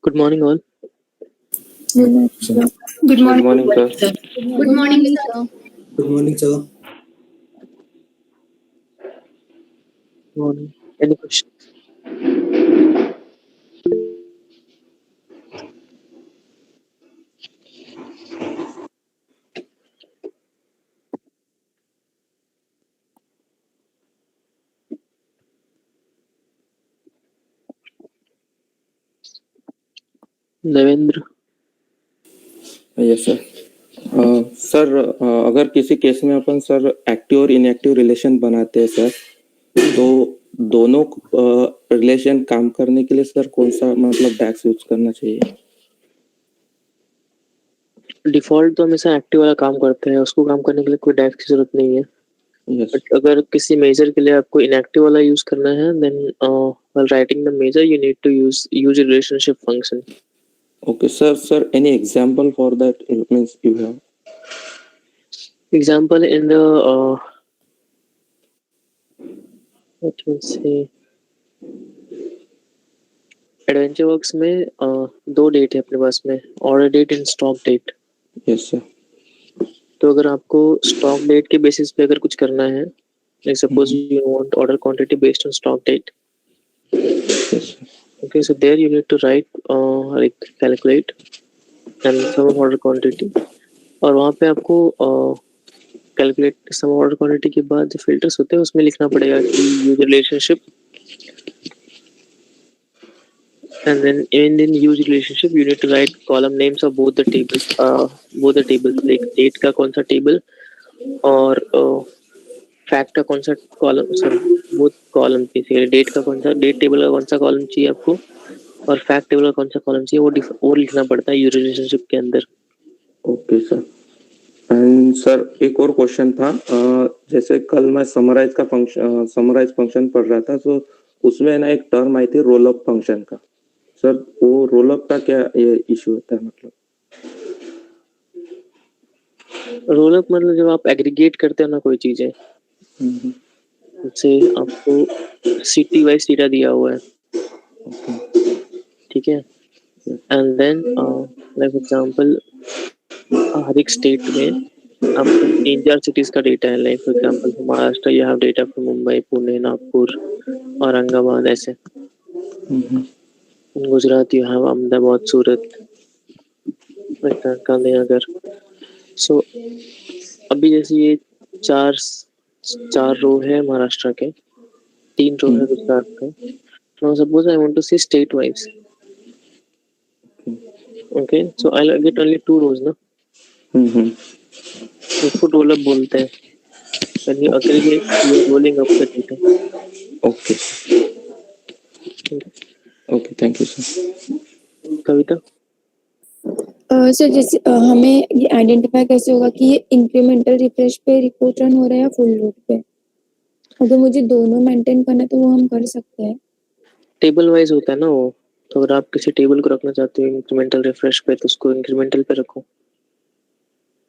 Good morning, all. Good morning, sir. Good Good morning, sir. Good morning, sir. Good morning, sir. Good morning. Any questions? Devendra, yes sir. Sir अगर किसी case में अपन sir active और inactive relation बनाते हैं sir, तो दोनों relation काम करने के लिए सर कौन सा मतलब डैक्स यूज करना चाहिए? डिफॉल्ट तो हमेशा एक्टिव वाला काम करते हैं, उसको काम करने के लिए कोई डैक्स की जरूरत नहीं है। यस। बट अगर किसी मेजर के लिए आपको इनएक्टिव वाला यूज करना है, then while writing the measure you need to use relationship function. Okay sir. Sir any example for that means you have? Example in the let me see, adventure works में दो date है अपने पास में, order date and stock date. Yes sir. तो अगर आपको stock date के बेसिस पे अगर कुछ करना है, like suppose you want order quantity based on stock date, yes sir. okay, so there you need to write like calculate and sum of order quantity, और वहाँ पे आपको कैलकुलेट सम ऑर्डर क्वांटिटी के बाद जो फिल्टर्स होते हैं उसमें लिखना पड़ेगा कि use relationship, and then in use relationship you need to write column names of both the tables, like date का कौन सा टेबल और फैक्ट का कौन सा column, sorry both column, basically date का कौन सा, डेट टेबल का कौन सा कॉलम चाहिए आपको और फैक्ट टेबल का कौन सा कॉलम चाहिए, वो लिखना पड़ता है यूज रिलेशनशिप के अंदर। Okay sir. एंड सर एक और क्वेश्चन था, जैसे कल मैं समराइज फंक्शन पढ़ रहा था, तो उसमें ना एक टर्म आई थी रोल अप फंक्शन का। सर वो रोल अप का क्या ये इशू होता है? मतलब रोल अप मतलब जब आप एग्रीगेट करते हो ना कोई चीजें, जैसे आपको सिटी वाइज डेटा दिया हुआ है, ठीक है, एंड देन लाइक एग्जांपल हर एक स्टेट में आपको 3-4 सिटीज का डेटा है, like for example Maharashtra you have data from Mumbai, Pune, Nagpur, Aurangabad, ऐसे। गुजरात यू हैव अहमदाबाद, सूरत, गांधीनगर। सो अभी जैसे ये चार रो है महाराष्ट्र के, 3 रो है गुजरात का। Now suppose I want to say state wise. Okay, so I'll get only 2 rows ना, उसको roll up बोलते हैं। When you aggregate, you are rolling up the data. Okay okay, thank you sir. Kavita, sir जैसे हमें ये identify कैसे होगा कि ये इंक्रीमेंटल रिफ्रेश पे रिपोर्ट रन हो रहा है या फुल लोड पे? अगर मुझे दोनों मेंटेन करना है तो वो हम कर सकते हैं। टेबल वाइज होता है ना वो, तो अगर आप किसी टेबल को रखना चाहते हो इंक्रीमेंटल रिफ्रेश पे, तो उसको इंक्रीमेंटल पे रखो।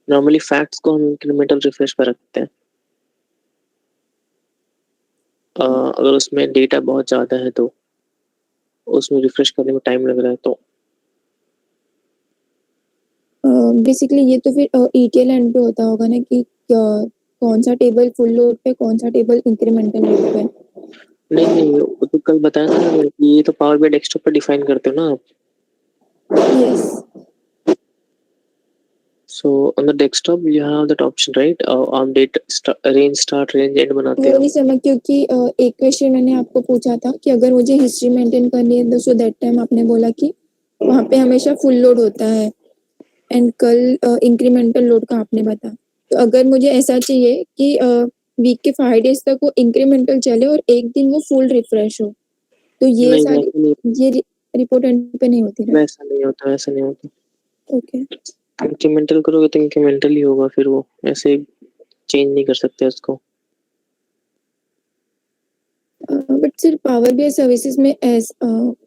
नॉर्मली फैक्ट्स को हम इंक्रीमेंटल रिफ्रेश पे रखते हैं। अगर उसमें डेटा बहुत ज्यादा है तो उसमें रिफ्रेश करने में टाइम लग रहा है तो बेसिकली ये तो फिर ईटीएल एंड पे होता होगा ना कि कौन सा टेबल फुल लोड पे, कौन सा टेबल इंक्रीमेंटल लोड पे। नहीं, वो तो कल बताया था ना कि ये तो पावर बाई डेस्कटॉप पे डिफाइन करते हो ना आप। Yes So on the desktop you have that option, right? On date range start, range end बनाते वो हो। नहीं समझ, क्योंकि एक क्वेश्चन मैंने आपको पूछा था कि अगर मुझे हिस्ट्री मेंटेन करनी है तो सो दैट टाइम आपने बोला कि वहाँ पे हमेशा फुल लोड होता है, एंड कल इंक्रीमेंटल लोड का आपने बताया। तो अगर मुझे ऐसा चाहिए कि वीक के 5 डेज तक वो इंक्रीमेंटल चले और एक दिन वो फुल रिफ्रेश हो, तो ये नहीं, सारी ये रिपोर्ट एंड पे नहीं होती ना? वैसा नहीं होता। ओके, इंक्रीमेंटल करोगे तो इंक्रीमेंटल ही होगा, फिर वो ऐसे चेंज नहीं कर सकते उसको। बट सिर्फ पावर बीआई सर्विसेज में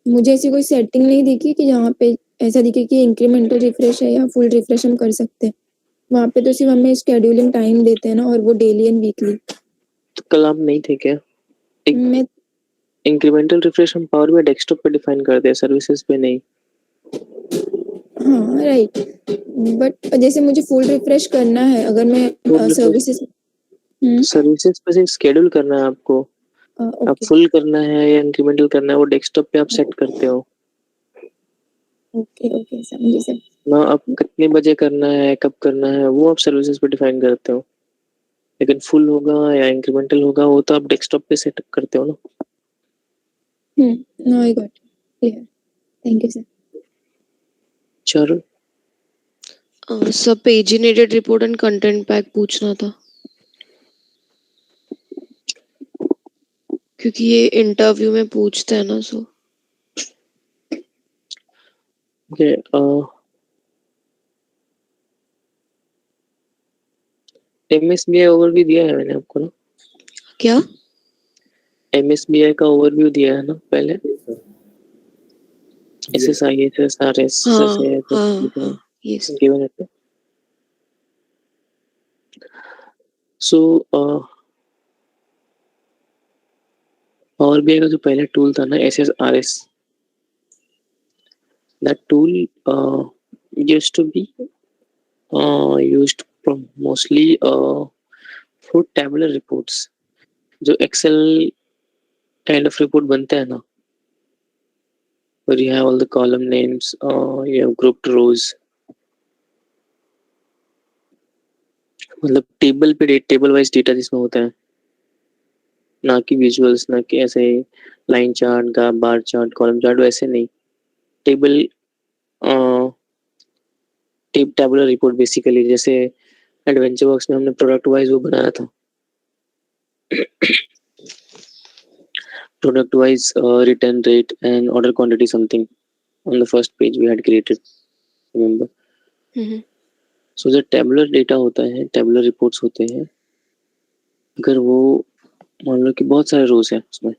मुझे ऐसी कोई सेटिंग नहीं दिखी कि जहाँ पे ऐसा दिखे कि इंक्रीमेंटल रिफ्रेश है या फुल रिफ्रेश हम कर सकते हैं। वहाँ पे तो सिर्फ हमें शेड्यूलिंग टाइम देते हैं ना, और वो डेली एंड वीकली। तो कल आप नहीं थे क्या? मैं इंक्रीमेंटल रिफ्रेश हम पावर बाई डेस्कटॉप पे डिफाइन करते हैं, सर्विसेज पे नहीं। हाँ राइट, बट जैसे मुझे फुल रिफ्रेश करना है अगर मैं सर्विसेज सर्विसेज पे से शेड्यूल करना है आपको, आप ओके फुल करना है या इंक्रीमेंटल करना है वो डेस्कटॉप पे आप सेट करते हो ओके ओके समझे सर। ना। आप कितने बजे करना है, कब करना है, वो आप सर्विसेज पे डिफाइन करते हो। लेकिन फुल होगा या इंक्रीमेंटल होगा वो तो आप डेस्कटॉप पे सेटअप करते हो ना। No I got clear, thank you sir. चलो सब paginated report and content pack पूछना था, क्योंकि ये इंटरव्यू में पूछते हैं ना। सो ओके, एमएसबीआई ओवरव्यू दिया है मैंने आपको ना। क्या? एमएसबीआई का ओवरव्यू दिया है ना पहले, एसएसआई एसएसआरएस हाँ से हाँ यस। गिवन है। सो पावर बीआई का जो पहला टूल था ना SSRS, that tool used to be used mostly for tabular reports, जो एक्सेल काइंड ऑफ रिपोर्ट बनते हैं ना, where you have all the column names, you have grouped rows, मतलब टेबल पे टेबल वाइज डेटा जिसमें होता है, ना कि विजुअल्स, ना कि ऐसे लाइन चार्ट का बार चार्ट कॉलम चार्ट, वैसे नहीं। टेबल टेबुलर रिपोर्ट बेसिकली, जैसे एडवेंचर बॉक्स में हमने प्रोडक्ट वाइज वो बनाया था, product wise return rate and order quantity something on the first page we had created, remember? So जो tabular data होता है, tabular reports होते हैं, अगर वो मान लो कि बहुत सारे रोज हैं उसमें,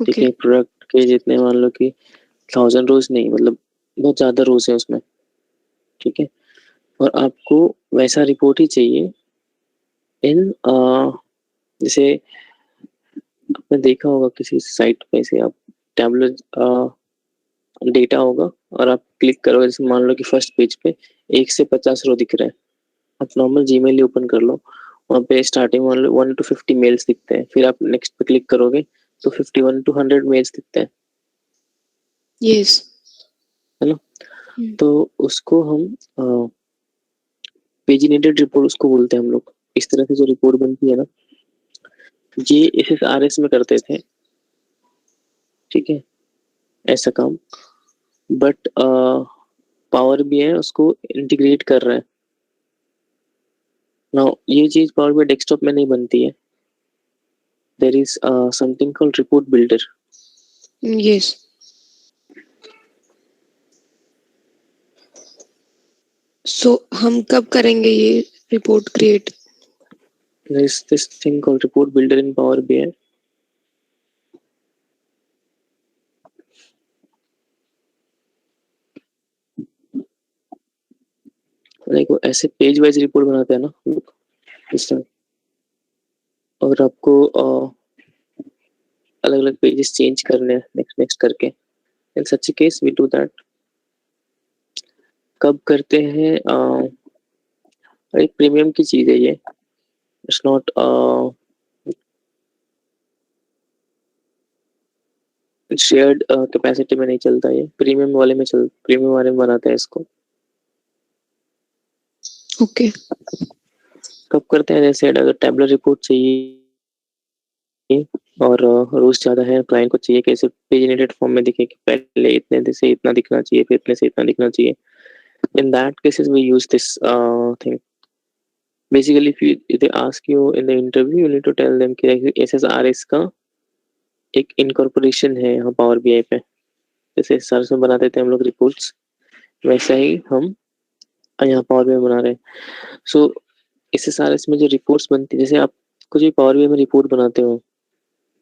ठीक है, प्रोडक्ट के जितने मान लो कि 1000 रोज नहीं, मतलब बहुत ज्यादा रोज है उसमें, ठीक है, और आपको वैसा रिपोर्ट ही चाहिए इन जैसे आपने देखा होगा किसी साइट पे से आप टैबुलर डेटा होगा और आप क्लिक करोगे, जैसे मान लो कि फर्स्ट पेज पे 1 से 50 रो दिख रहे हैं, आप नॉर्मल जीमेल ही ओपन कर लो, वहाँ पे स्टार्टिंग मान लो 1 to 50 मेल्स दिखते हैं, फिर आप नेक्स्ट पे क्लिक करोगे तो 51 to 100 मेल्स दिखते हैं, यस है ना। तो उसको हम पेजिनेटेड रिपोर्ट उसको बोलते हैं हम लोग। इस तरह से जो रिपोर्ट बनती है ना, ये एसएसआरएस में करते थे, ठीक है, ऐसा काम, बट पावर भी है उसको इंटीग्रेट कर रहा है ना। ये चीज पावर भी डेस्कटॉप में नहीं बनती है, there is something called report builder. Yes. So हम कब करेंगे ये report create? There is this thing called report builder in Power BI. Like वो ऐसे पेज वाइज रिपोर्ट बनाते हैं ना लोग इस तरह, और आपको अलग अलग पेजेस चेंज करने हैं नेक्स्ट नेक्स्ट करके, in such case we do that. कब करते हैं? एक प्रीमियम की चीज है ये, इट्स नॉट शेयर्ड कैपेसिटी में नहीं चलता, ये प्रीमियम वाले में प्रीमियम वाले में बनाते हैं इसको। ओके कब करते हैं? जैसे अगर टेबलर रिपोर्ट चाहिए और रोज ज्यादा है, क्लाइंट को चाहिए कैसे पेजिनेटेड फॉर्म में दिखे कि पहले इतने से इतना दिखना चाहिए, फिर इतने से इतना दिखना चाहिए। In that cases we use this thing. Basically if they ask you in the interview you need to tell them कि SSRS का एक इनकॉर्पोरेशन है यहाँ पावर बीआई पे, जैसे SSRS में बनाते थे हम लोग रिपोर्ट्स, वैसा ही हम यहाँ पावर बीआई बना रहे हैं। सो SSRS में जो रिपोर्ट्स बनती है, जैसे आप कुछ भी पावर बीआई में रिपोर्ट बनाते हो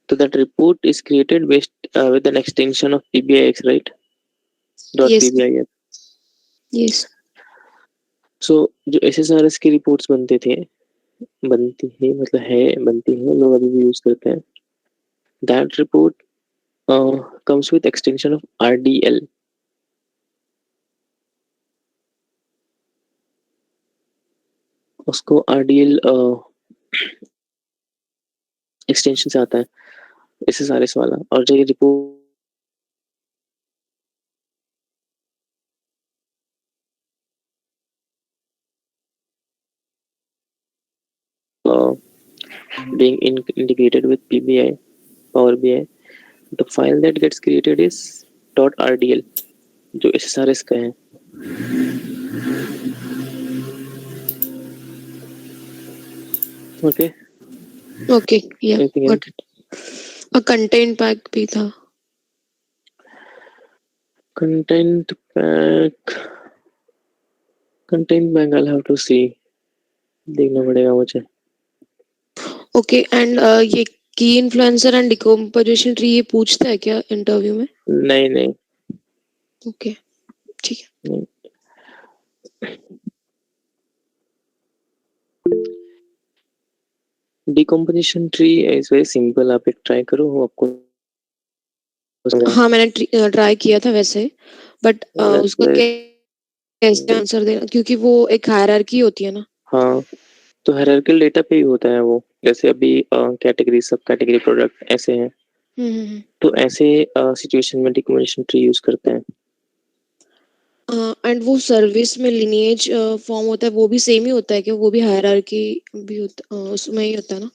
तो that report is created based with an extension of PBIX, right? Dot yes PBIX। Yes so जो SSRS की रिपोर्ट्स बनती है बनती है, लोग अभी भी यूज करते हैं, that report comes with extension of RDL, उसको RDL एक्सटेंशन से आता है SSRS वाला। और जो ये report being integrated with PBI, Power BI, the file that gets created is .rdl, जो SSRS का है। Okay. Okay, yeah, Anything got else? it. Content pack भी था। Content pack I'll have to see, देखना पड़ेगा मुझे। ओके, एंड ये की इन्फ्लुएंसर एंड डिकम्पोजिशन ट्री ये पूछता है क्या इंटरव्यू में? नहीं ओके, ठीक है। नहीं। Decomposition tree is very simple, आप एक ट्राई करो, वो आपको हाँ, मैंने ट्राई किया था वैसे, बट उसका कैसे आंसर देना, क्योंकि वो एक हायरार्की होती है ना। हाँ, तो हायरार्किकल डेटा पे ही होता है वो। जैसे अभी कैटेगरी, सब कैटेगरी, प्रोडक्ट ऐसे हैं, तो ऐसे सिचुएशन में डिकम्पोजिशन ट्री यूज करते हैं। एंड वो सर्विस में लिनिएज फॉर्म होता है, वो भी सेम ही होता है क्या? वो भी हायरार्की भी होता उसमें ही होता है ना?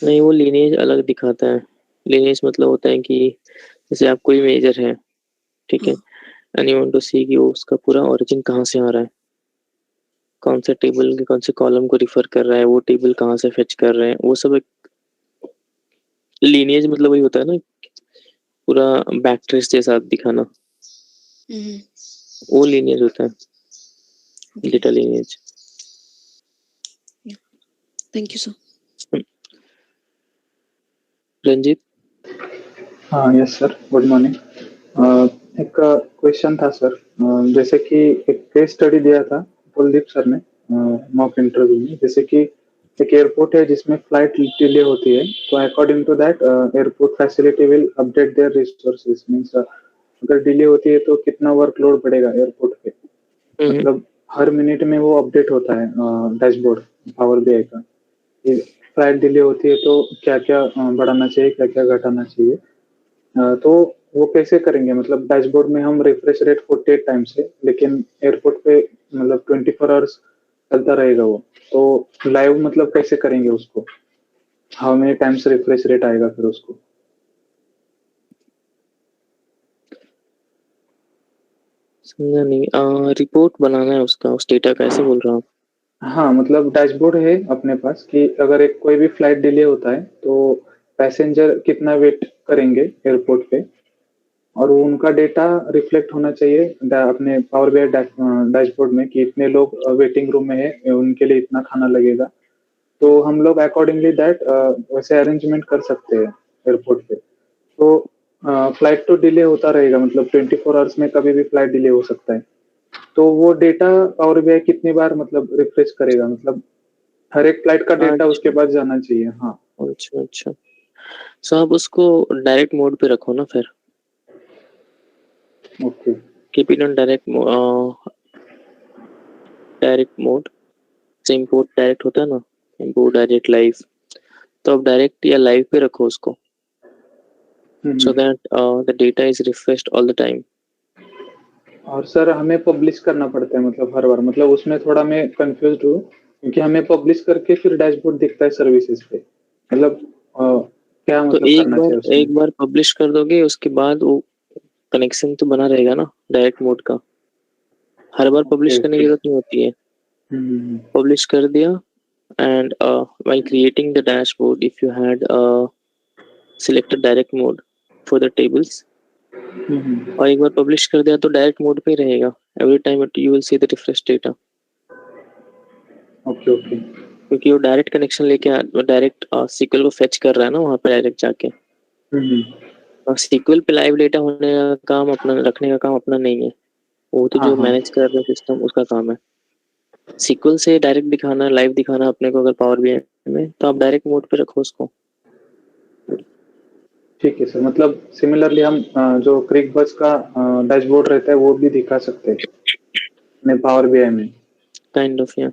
नहीं, वो लिनिएज अलग दिखाता है। लिनिएज मतलब होता है कि जैसे आप कोई मेजर है, ठीक है, एंड यू वांट टू सी कि वो उसका पूरा ओरिजिन कहाँ से आ रहा है, कौन से टेबल के कौन से कॉलम को रिफर कर रहा है, वो टेबल कहाँ से फेच कर रहे हैं, वो सब एक लीनिएज मतलब वही होता है ना, पूरा बैकट्रेस जैसा दिखाना, वो लीनिएज होता है, data lineage. Thank you sir. Ranjeet. हाँ, यस सर, गुड मॉर्निंग। एक क्वेश्चन था सर, जैसे कि एक केस स्टडी दिया था कुलदीप सर ने मॉक इंटरव्यू में, जैसे कि एक एयरपोर्ट है जिसमें फ्लाइट डिले होती है, तो according to that airport facility will update their resources. Means अगर डिले होती है तो कितना वर्कलोड बढ़ेगा एयरपोर्ट पे, मतलब हर मिनट में वो अपडेट होता है डैशबोर्ड पावर बीआई का। फ्लाइट डिले होती है तो क्या क्या बढ़ाना चाहिए, क्या क्या घटाना चाहिए। तो वो कैसे करेंगे, मतलब डैशबोर्ड में हम रिफ्रेश रेट 48 टाइम्स है, लेकिन एयरपोर्ट पे मतलब 24 आवर्स चलता रहेगा वो, तो लाइव मतलब कैसे करेंगे उसको, how many times refresh rate आएगा फिर उसको? समझा नहीं। रिपोर्ट बनाना है उसका, उस डेटा का, ऐसे बोल रहा हूँ। हाँ, मतलब डैशबोर्ड है अपने पास कि अगर एक कोई भी फ्लाइट डिले होता है तो पैसेंजर कितना वेट करेंगे एयरपोर्ट पे, और वो उनका डेटा रिफ्लेक्ट होना चाहिए अपने पावर बीआई डैशबोर्ड में कि इतने लोग वेटिंग रूम में है, उनके लिए इतना खाना लगेगा। तो हम लोग अकॉर्डिंगली दैट वैसे अरेंजमेंट कर सकते हैं एयरपोर्ट पे। तो फ्लाइट तो डिले होता रहेगा, मतलब 24 आवर्स में कभी भी फ्लाइट डिले हो सकता है। तो वो डेटा पावर बीआई कितनी बार मतलब रिफ्रेश करेगा, मतलब हर एक फ्लाइट का डेटा उसके पास जाना चाहिए। हाँ, अच्छा, सो आप उसको डायरेक्ट मोड पे रखो ना फिर। Okay, keep it on direct mode. से इंपोर्ट डायरेक्ट होता है ना, इंपोर्ट डायरेक्ट लाइव, तो आप डायरेक्ट या लाइव पे रखो उसको, so that the data is refreshed all the time. और सर हमें पब्लिश करना पड़ता है मतलब हर बार, मतलब उसमें थोड़ा मैं कंफ्यूज्ड हूँ, क्योंकि हमें पब्लिश करके फिर डैशबोर्ड दिखता है सर्विसेज पे, मतलब क्या तो मतलब करना चाहिए उसमें? एक बार पब्लिश कर दोगे, उसके बाद वो कनेक्शन तो बना रहेगा ना डायरेक्ट मोड का, हर बार पब्लिश करने की जरूरत नहीं होती है। पब्लिश कर दिया, and while creating the dashboard, if you had selected direct mode for the tables, और एक बार पब्लिश कर दिया तो डायरेक्ट मोड पे ही रहेगा, every time you will see the refresh data. Okay, क्योंकि वो डायरेक्ट कनेक्शन लेके डायरेक्ट सीक्वल को फेच कर रहा है ना वहाँ पे डायरेक्ट जाके। और सीक्वल पे लाइव डेटा होने का काम अपना, रखने का काम अपना नहीं है, वो तो जो मैनेज कर रहा है सिस्टम उसका काम है। सीक्वल से डायरेक्ट दिखाना, लाइव दिखाना अपने को अगर पावर बीआई में, तो आप डायरेक्ट मोड पे रखो उसको। ठीक है सर, मतलब सिमिलरली हम जो क्रिकबज का डैशबोर्ड रहता है वो भी दिखा सकते हैं अपने पावर बीआई में। काइंड ऑफ, या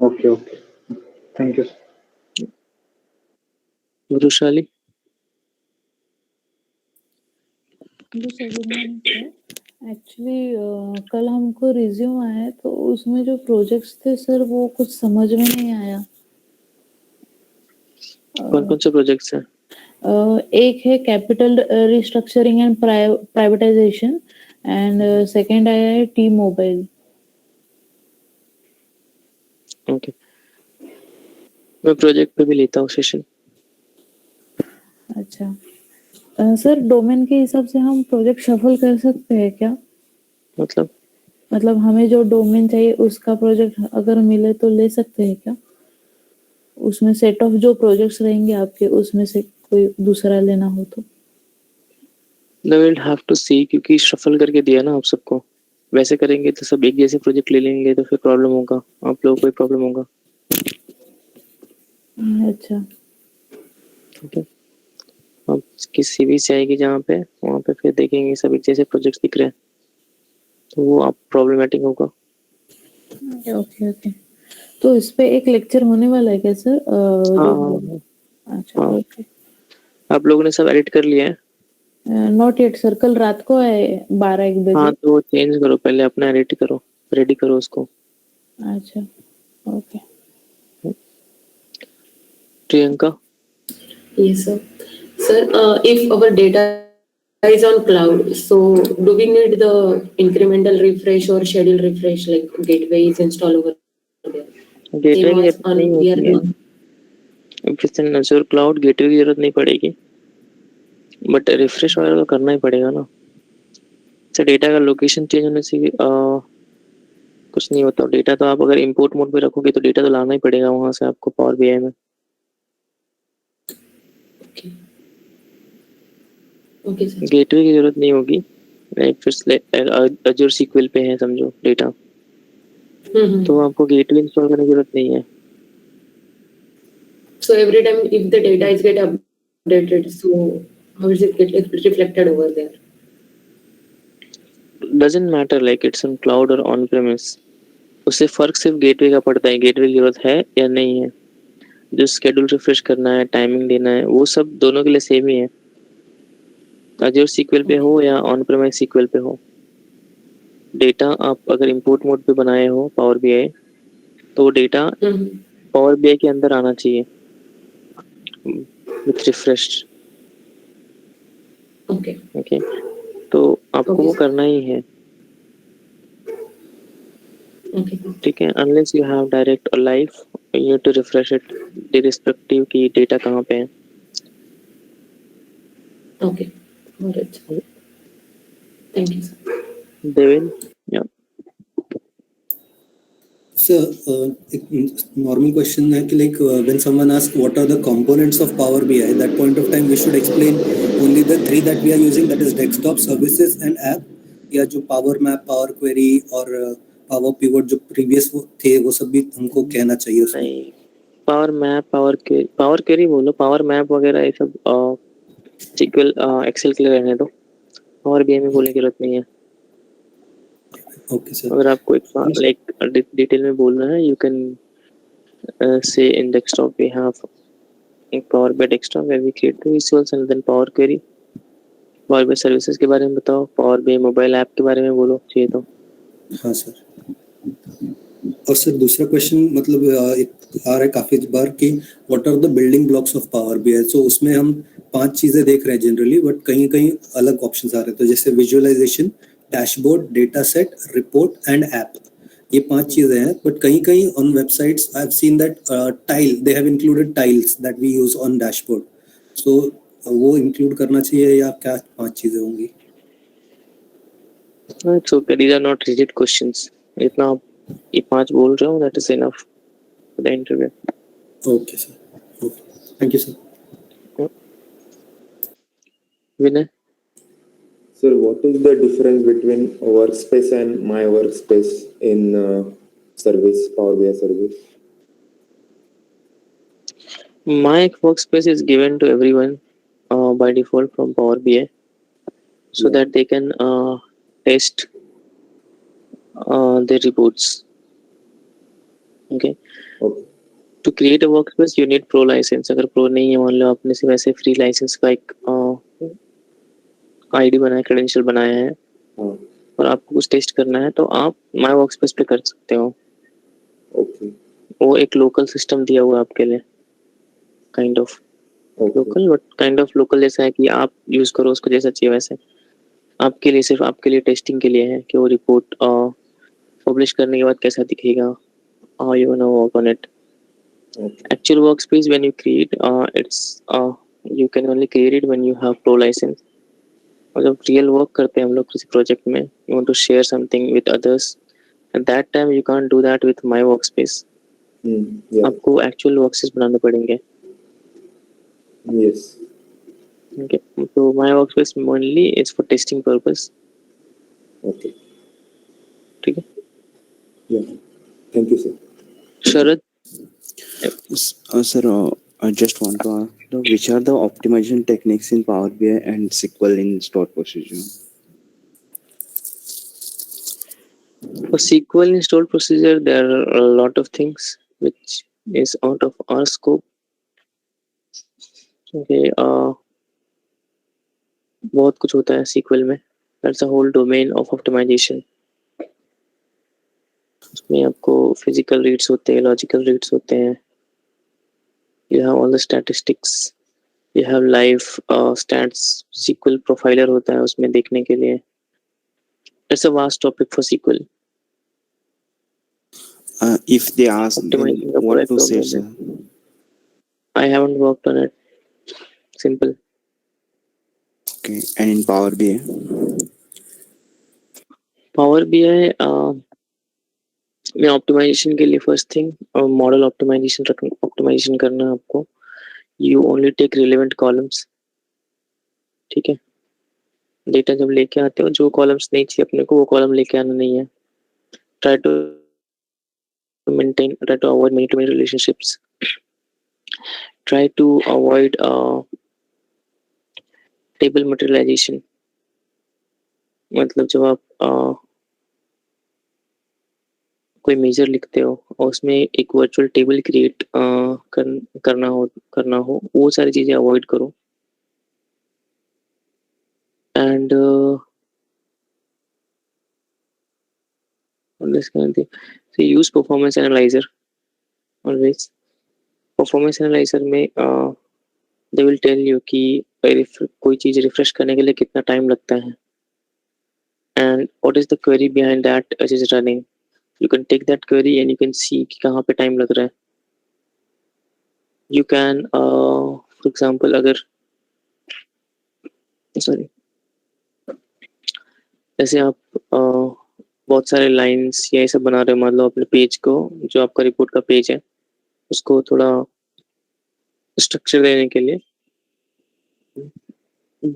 Okay. Thank you. वृषाली? जी sir, good morning sir. Actually कल हमको रिज्यूम आया है, तो उसमें जो प्रोजेक्ट्स थे सर वो कुछ समझ में नहीं आया। कौन कौन से प्रोजेक्ट्स हैं? एक है capital restructuring and privatisation, and second आया है टी मोबाइल। ओके, मैं प्रोजेक्ट पे भी लेता हूँ सेशन। अच्छा सर, डोमेन के हिसाब से हम प्रोजेक्ट शफल कर सकते हैं क्या? मतलब हमें जो डोमेन चाहिए उसका प्रोजेक्ट अगर मिले तो ले सकते हैं क्या? उसमें सेट ऑफ जो प्रोजेक्ट्स रहेंगे आपके, उसमें से कोई दूसरा लेना हो तो। विल हैव टू सी, क्योंकि शफल करके दिया ना आप सबको। वैसे करेंगे तो सब एक जैसे प्रोजेक्ट ले लेंगे तो फिर प्रॉब्लम होगा, आप लोगों को ही प्रॉब्लम होगा। अच्छा ठीक है, अब किसी भी से आएगी जहाँ पे, वहाँ पे फिर देखेंगे सब एक जैसे प्रोजेक्ट दिख रहे हैं तो वो आप प्रॉब्लमेटिक होगा। ओके। तो इस पे एक लेक्चर होने वाला है क्या सर? अच्छा हाँ। ओके। आप लोगों ने सब एडिट कर लिया है? नॉट येट सर, कल रात को है 12-1 बजे। हाँ, तो चेंज करो, पहले अपना एडिट करो, रेडी करो उसको। अच्छा okay. Priyanka? Yes, sir. Sir, if our data is on cloud, so do we need the incremental refresh or schedule refresh, like gateway is installed over there? Gateway की Same as जरूरत नहीं we are होती है। doing. If it's in Azure cloud, gateway की जरूरत नहीं पड़ेगी, but refresh वगैरह तो करना ही पड़ेगा ना। अच्छा, डेटा का लोकेशन चेंज होने से कुछ नहीं होता। डेटा तो आप अगर इंपोर्ट मोड पे रखोगे तो डेटा तो लाना ही पड़ेगा वहां से आपको पावर बीआई में। Okay, sir. गेटवे की जरूरत नहीं होगी। फिर अजूर सीक्वल पे है समझो डेटा, तो आपको गेटवे इंस्टॉल करने की जरूरत नहीं है। So every time if the data is get updated, so how is it get reflected over there? Doesn't matter like it's on cloud और ऑन प्रेमिस, उससे फर्क सिर्फ गेटवे का पड़ता है। गेटवे की जरूरत है या नहीं है, जो स्केड्यूल रिफ्रेश करना है, टाइमिंग देना है, वो सब दोनों के लिए सेम ही है। अजूर सीक्वल पे हो या ऑन प्रेमिस सीक्वल पे हो, डेटा आप अगर इंपोर्ट मोड पे बनाए हो पावर बीआई, तो डेटा पावर बीआई के अंदर आना चाहिए विथ रिफ्रेश। ओके, तो आपको वो करना ही है। ठीक है, अनलेस यू हैव डायरेक्ट और live, you need to refresh it irrespective की डेटा कहाँ पे है। Okay, got it. Thank you, sir. Deven? या Sir, एक normal question है कि like when someone asks what are the components of Power BI, at that point of time we should explain only the 3 that we are using, that is desktop, services and app, या जो Power Map, Power Query और Power Pivot जो previous थे वो सब भी हमको कहना चाहिए उसमें? नहीं, पावर मैप, पावर क्वेरी बोलो, पावर मैप वगैरह ये सब सीक्वल एक्सेल के लिए रहने दो, पावर बीआई में बोलने की जरूरत नहीं है। Okay, sir. अगर आपको एक लाइक डिटेल में बोलना है, you can say in desktop we have एक power BI desktop where we create the visuals and then power query. Power BI services के बारे में बताओ, पावर बाय मोबाइल ऐप के बारे में बोलो चाहिए तो। हाँ सर। और सर दूसरा क्वेश्चन मतलब एक आ रहा है काफी बार कि what are the building blocks of power BI. So उसमें हम 5 चीजें देख रहे हैं जनरली, बट कहीं कहीं अलग ऑप्शंस आ रहे हैं। तो जैसे visualization, dashboard, data set, report and app, ये 5 चीजें हैं। बट कहीं कहीं on websites I have seen that tile, they have included tiles that we use on dashboard. So वो इंक्लूड करना चाहिए या क्या 5 चीजें होंगी? It's okay, these are not rigid questions. इतना आप ये 5 बोल रहे हो, that is enough for the interview. Okay sir, okay, thank you sir. Vinay? Sir, what is the difference between workspace and my workspace in service, Power BI service? My workspace is given to everyone by default from Power BI, so that they can test their reports. Okay. Okay. To create a workspace, you need pro license. अगर pro नहीं है, मान लो आपने सिर्फ ऐसे free license का एक ID बनाया, credential बनाया है हाँ. और आपको कुछ टेस्ट करना है तो आप माई वर्कस्पेस पे कर सकते हो. Okay. वो एक लोकल सिस्टम दिया हुआ है आपके लिए, kind of Okay. Local, but kind of local जैसा है कि आप यूज करो उसको जैसा चाहिए वैसे. आपके लिए, सिर्फ आपके लिए टेस्टिंग के लिए है कि वो रिपोर्ट पब्लिश करने के बाद कैसा दिखेगा, how you wanna work on it. Okay. Actual workspace when you create, it's you can only create it when you have pro license. और जब रियल वर्क करते हैं हम लोग किसी प्रोजेक्ट में, you want to share something with others, at that time you can't do that with my workspace. Yeah. आपको actual workspace बनाने पड़ेंगे. Yes. Okay, so my workspace mainly is for testing purpose. Okay. ठीक है. Yeah. Thank you, sir. Sharad, Sir, I just want to ask, which are the optimization techniques in Power BI and SQL in stored procedure? for SQL installed procedure, there are a lot of things which is out of our scope. Okay, बहुत कुछ होता है SQL में. That's a whole domain of optimization. उसमें आपको physical reads होते हैं, logical reads होते हैं. You have all the statistics. You have live stats. SQL profiler होता है उसमें देखने के लिए. It's a vast topic for SQL. If they ask, then Optimizing the what product to say, domain. sir? I haven't worked on it. Simple. Okay, and in Power BI? Power BI में optimisation के लिए first thing model optimisation करना है आपको. You only take relevant columns. ठीक है. Data जब लेके आते हो, जो कॉलम्स नहीं चाहिए अपने को वो कॉलम लेके आना नहीं है. Try to avoid many to many relationships. Try to avoid table materialization. मतलब जब आप कोई मेजर लिखते हो और उसमें एक वर्चुअल टेबल क्रिएट करना हो वो सारी चीजें अवॉइड करो. And use performance analyser always. Performance analyser में दे विल टेल यू कि कोई चीज रिफ्रेश करने के लिए कितना टाइम लगता है and what is the query behind that which is running. You can take that query and you can see कि कहाँ पे टाइम लग रहा है. You can for example अगर सॉरी जैसे आप बहुत सारे लाइंस या ऐसा बना रहे हो, मान लो अपने पेज को, जो आपका रिपोर्ट का पेज है उसको थोड़ा स्ट्रक्चर देने के लिए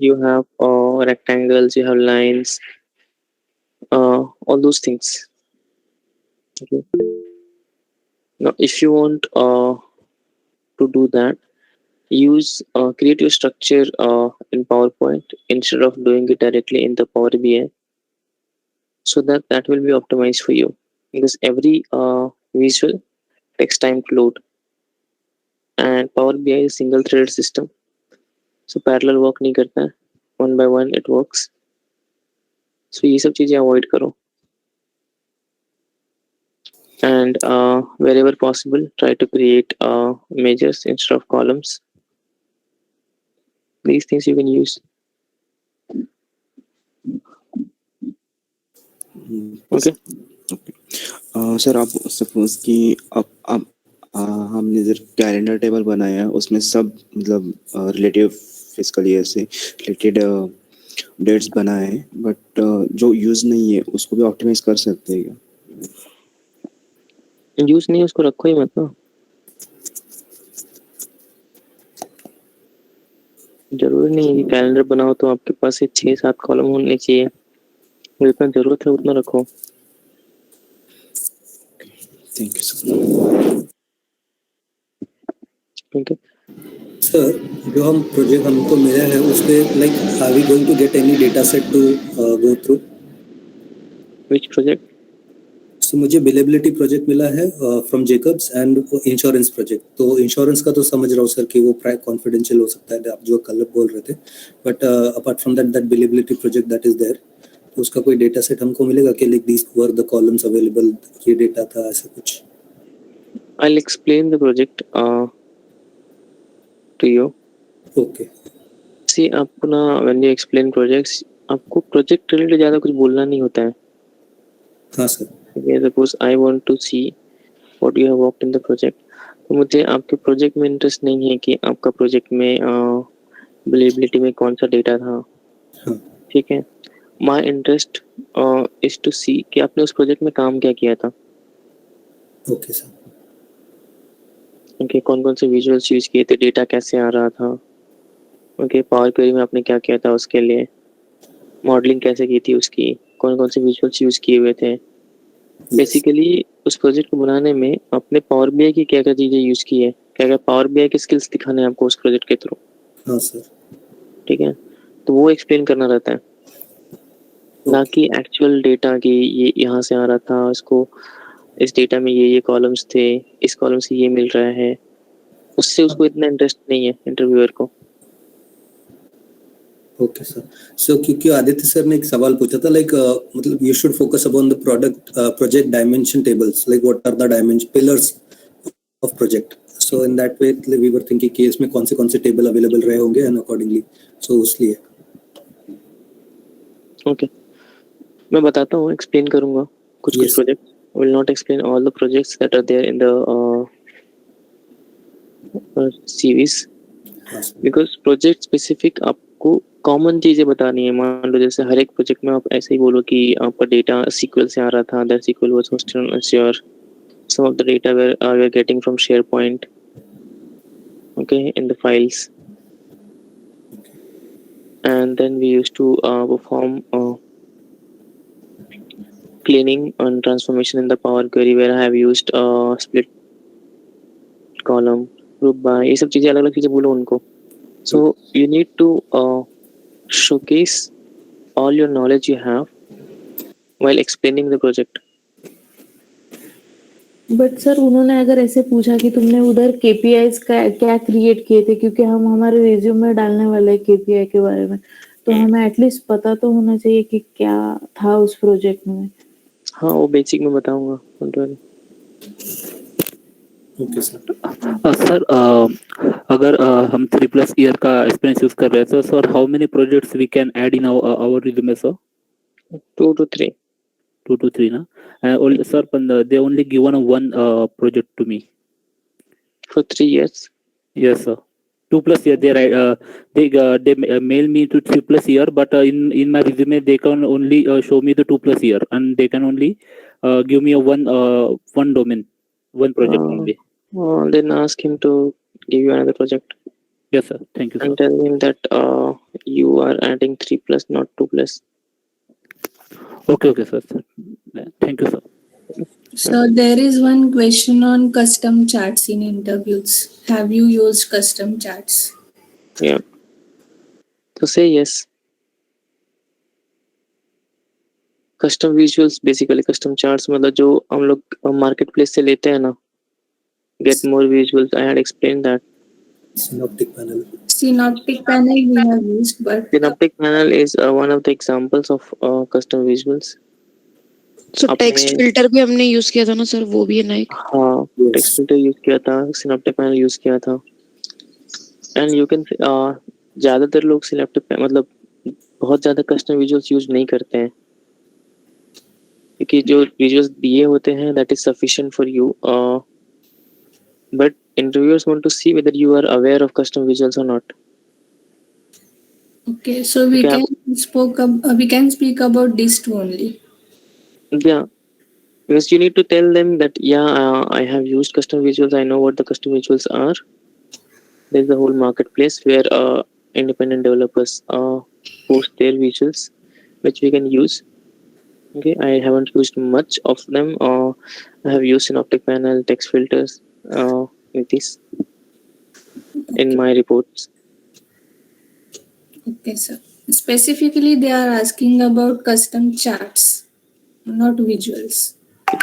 you have rectangles, you have lines, all those things. Okay. Now if you want to do that, use create your structure in PowerPoint instead of doing it directly in the Power BI, so that will be optimized for you, because every visual takes time to load and Power BI is single threaded system, so parallel work नहीं करता है, one by one it works. So ये सब चीजें avoid करो and wherever possible try to create measures instead of columns. These things you can use. Okay. Sir आप suppose कि अब हमने जब कैलेंडर टेबल बनाया है उसमें सब मतलब रिलेटिव फिजिकल ईयर से रिलेटेड डेट्स बनाए हैं, बट जो यूज नहीं है उसको भी ऑप्टिमाइज कर सकते हैं क्या? यूज नहीं, उसको रखो ही मत ना. जरूरी नहीं है कि कैलेंडर बनाओ तो आपके पास 6-7 कॉलम होने चाहिए. जितना जरूरत है उतना रखो. Thank you sir. Okay. Sir जो हम प्रोजेक्ट हमको मिला है उसपे like are we going to get any data set to go through? Which project? So so मुझे बिलेबिलिटी प्रोजेक्ट मिला है from Jacobs and insurance project. तो इंश्योरेंस का तो समझ रहा हूँ सर कि वो प्राय कॉन्फिडेंशियल हो सकता है, आप जो कल बोल रहे थे, but apart from that billability project that is there, तो उसका कोई डेटा सेट हमको मिलेगा कि like these were the columns available, ये डेटा था, ऐसा कुछ? I'll explain the project to you. Okay See, आपको ना when you explain projects, आपको project related ज़्यादा कुछ बोलना नहीं होता है। हाँ sir. Okay, suppose I want to see what you have worked in the project. तो मुझे आपके प्रोजेक्ट में इंटरेस्ट नहीं है कि आपका प्रोजेक्ट में बिलेबिलिटी में कौन सा डेटा था, हाँ ठीक है। माई इंटरेस्ट इज टू सी कि आपने उस प्रोजेक्ट में काम क्या किया था। Okay sir. ओके, कौन कौन से विजुअल्स यूज किए थे, डेटा कैसे आ रहा था। ओके, पावर क्वेरी में आपने क्या किया था, उसके लिए मॉडलिंग कैसे की थी उसकी, कौन कौन से विजुअल्स यूज किए हुए थे। बेसिकली उस प्रोजेक्ट को बनाने में आपने पावर बीआई की क्या क्या चीजें यूज की है, क्या क्या पावर बीआई के स्किल्स दिखाने हैं आपको उस प्रोजेक्ट के थ्रू। हाँ सर। ठीक है, तो वो एक्सप्लेन करना रहता है, ना कि एक्चुअल डेटा की ये यहाँ से आ रहा था, इसको इस डेटा में ये कॉलम्स थे, इस कॉलम से ये मिल रहा है। उससे उसको इतना इंटरेस्ट नहीं है इंटरव्यूअर को। Okay sir. सो क्योंकि आदित्य सर ने एक सवाल पूछा था, लाइक मतलब you should focus upon the project dimension tables, like what are the dimension pillars of project. So in that way we were thinking कि इसमें कौन से टेबल अवेलेबल रहे होंगे एंड अकॉर्डिंगली, सो इसलिए। ओके, मैं बताता हूँ, एक्सप्लेन करूंगा कुछ Yes. Project. Will not explain all the projects that are there in the series, because project specific आपको कॉमन चीजें बतानी है। मान लो जैसे हर एक प्रोजेक्ट में आप ऐसे ही बोलो कि आपका डेटा सीक्वल से आ रहा था, that SQL was hosted on Azure, some of the data we are getting from SharePoint, okay, in the files, and then we used to perform cleaning and transformation in the Power Query, where I have used split column, group by, ये सब चीजें अलग-अलग चीजें बोलो उनको। So you need to showcase all your knowledge you have while explaining the project. But sir उन्होंने अगर ऐसे पूछा कि तुमने उधर केपीआईज का क्या क्रिएट किए थे, क्योंकि हम हमारे रिज्यूम में डालने वाले हैं केपीआई के बारे में, तो हमें एटलीस्ट पता तो होना चाहिए कि क्या था उस प्रोजेक्ट में। हाँ, वो बेसिक में बताऊंगा। Okay sir. सर अगर हम 3+ ईयर का एक्सपीरियंस यूज कर रहे हैं sir, how many projects we can add in our resume sir? 2 to 3. 2 to 3 ना? Sir, they only given one project to me. For 3 years? Yes, sir. 2+ year. They mail me to 3+ year, but in my resume they can only show me the 2+ year, and they can only give me a one domain, one project only. Then ask him to give you another project. Yes, sir. Thank you, sir. And tell him that you are adding 3+, not 2+. Okay, sir. Thank you, sir. So there is one question on custom charts in interviews. Have you used custom charts? Yeah. So say yes. Custom visuals, basically custom charts, मतलब जो हम लोग marketplace से लेते हैं ना, get more visuals. I had explained that. Synoptic panel. Synoptic panel we have used, but Synoptic panel is one of the examples of custom visuals. So text filter भी हमने यूज किया था ना सर, वो भी है ना एक? हाँ, text filter यूज किया था, Synoptic panel यूज किया था, and you can ज्यादातर लोग Synoptic मतलब बहुत ज्यादा custom visuals यूज नहीं करते हैं, क्योंकि जो visuals दिए होते हैं that is sufficient for you, but interviewers want to see whether you are aware of custom visuals or not. okay, so we can speak about these two only. Yeah, because you need to tell them that I have used custom visuals, I know what the custom visuals are. There's a whole marketplace where independent developers post their visuals, which we can use. Okay, I haven't used much of them. I have used Synoptic panel, text filters with this in my reports. Okay, sir. Specifically, they are asking about custom charts, not visuals.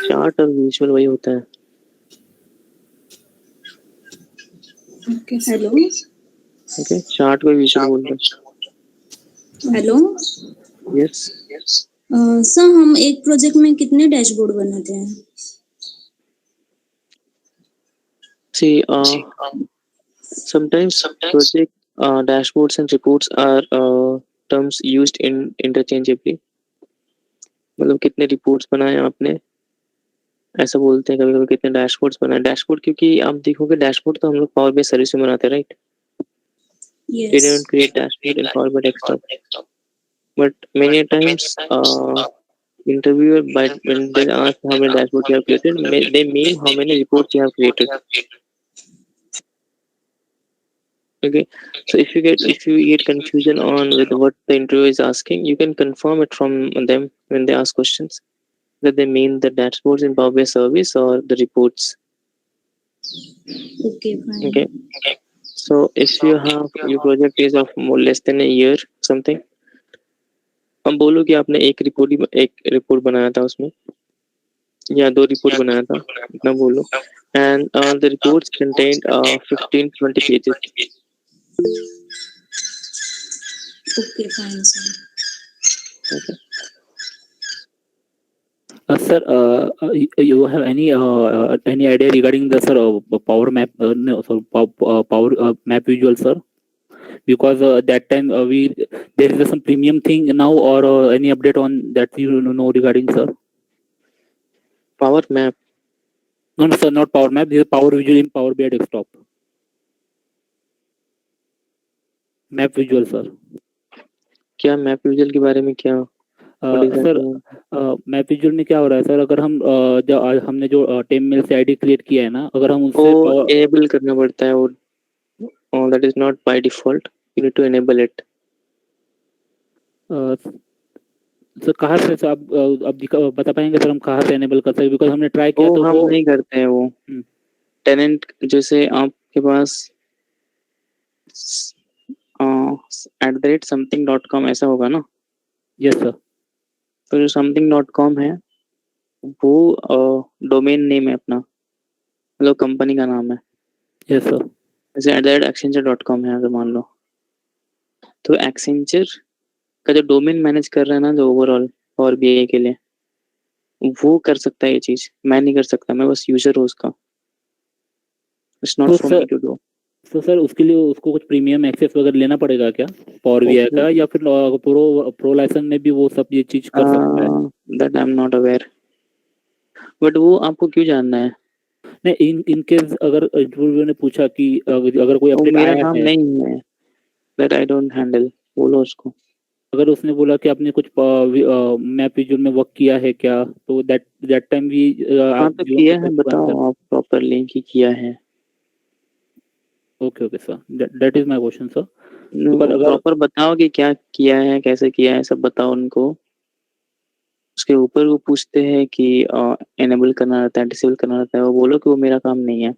Chart और visual वही होता है. Okay hello okay, chart को visual बोलते हैं. Hello yes. Sir हम एक project में कितने डैशबोर्ड बनाते हैं? See, sometimes project dashboards and reports are terms used interchangeably. मतलब कितने रिपोर्ट्स बनाए आपने ऐसा बोलते हैं, कभी कभी कितने डैशबोर्ड्स बनाए. डैशबोर्ड क्योंकि आप देखोगे डैशबोर्ड तो हम लोग पावर बेस सर्विस में बनाते हैं, right? We don't create dashboard in Power BI desktop. But many times interviewer when they ask how many dashboards you have created, they mean how many reports you have created. Okay, so if you get confusion on with what the interviewer is asking, you can confirm it from them when they ask questions that they mean the dashboards in Power BI service or the reports. Okay, fine. Okay, so if you have your project is of more less than a year something, हम बोलो कि आपने एक report बनाया था उसमें या 2 report बनाया था, इतना बोलो. And the reports contained 15-20 pages. Okay, fine, sir. Okay. Sir, you have any idea regarding the Power Map Power Map visual, sir? Because that time there is some premium thing now, or any update on that you know regarding, sir? Power Map. No, sir, not Power Map. This is Power Visual in Power BI desktop. Map visual, sir. क्या map visual के बारे में क्या? Sir map visual में क्या हो रहा है सर, अगर हम हमने जो टेम मेल से आईडी क्रिएट किया है ना, अगर हम उससे एनेबल करना पड़ता है वो. That is not by default, you need to enable it. Sir कहाँ से आप बता पाएंगे सर, हम कहाँ से एनेबल कर सकते हैं? बिकॉज हमने ट्राई किया तो हम नहीं करते हैं वो. टेनेंट जैसे आपके पास @something.com ऐसा होगा ना? Yes sir. तो जो something.com है वो डोमेन नेम है अपना, मतलब कंपनी का नाम है. Yes sir. जैसे @accenture.com है अगर मान लो, तो एक्सेंचर का जो डोमेन मैनेज कर रहा है ना, जो ओवरऑल और BI के लिए, वो कर सकता है ये चीज. मैं नहीं कर सकता, मैं बस यूजर हूँ उसका. It's not for me to do. तो सर उसके लिए उसको कुछ प्रीमियम एक्सेस वगैरह लेना पड़ेगा क्या पावर BI का, या फिर प्रो लाइसेंस में भी वो सब ये चीज कर सकता है? That I am not aware. But वो आपको क्यों जानना है? नहीं, इन केस अगर इंटरव्यूअर ने पूछा कि अगर कोई अपडेट आया है, मेरा काम नहीं है, दैट आई डोंट हैंडल. बोलो उसको. अगर उसने बोला कि आपने कुछ मैप विजुअल में वर्क किया है क्या, तो दैट टाइम भी आप तो किया है, बताओ आप प्रॉपरली कि किया है. Okay sir, that is my question sir. Proper बताओ कि क्या किया है, कैसे किया है, सब बताओ उनको. उसके ऊपर वो पूछते हैं कि एनेबल करना रहता है, डिसेबल करना रहता है, वो बोलो कि वो मेरा काम नहीं है.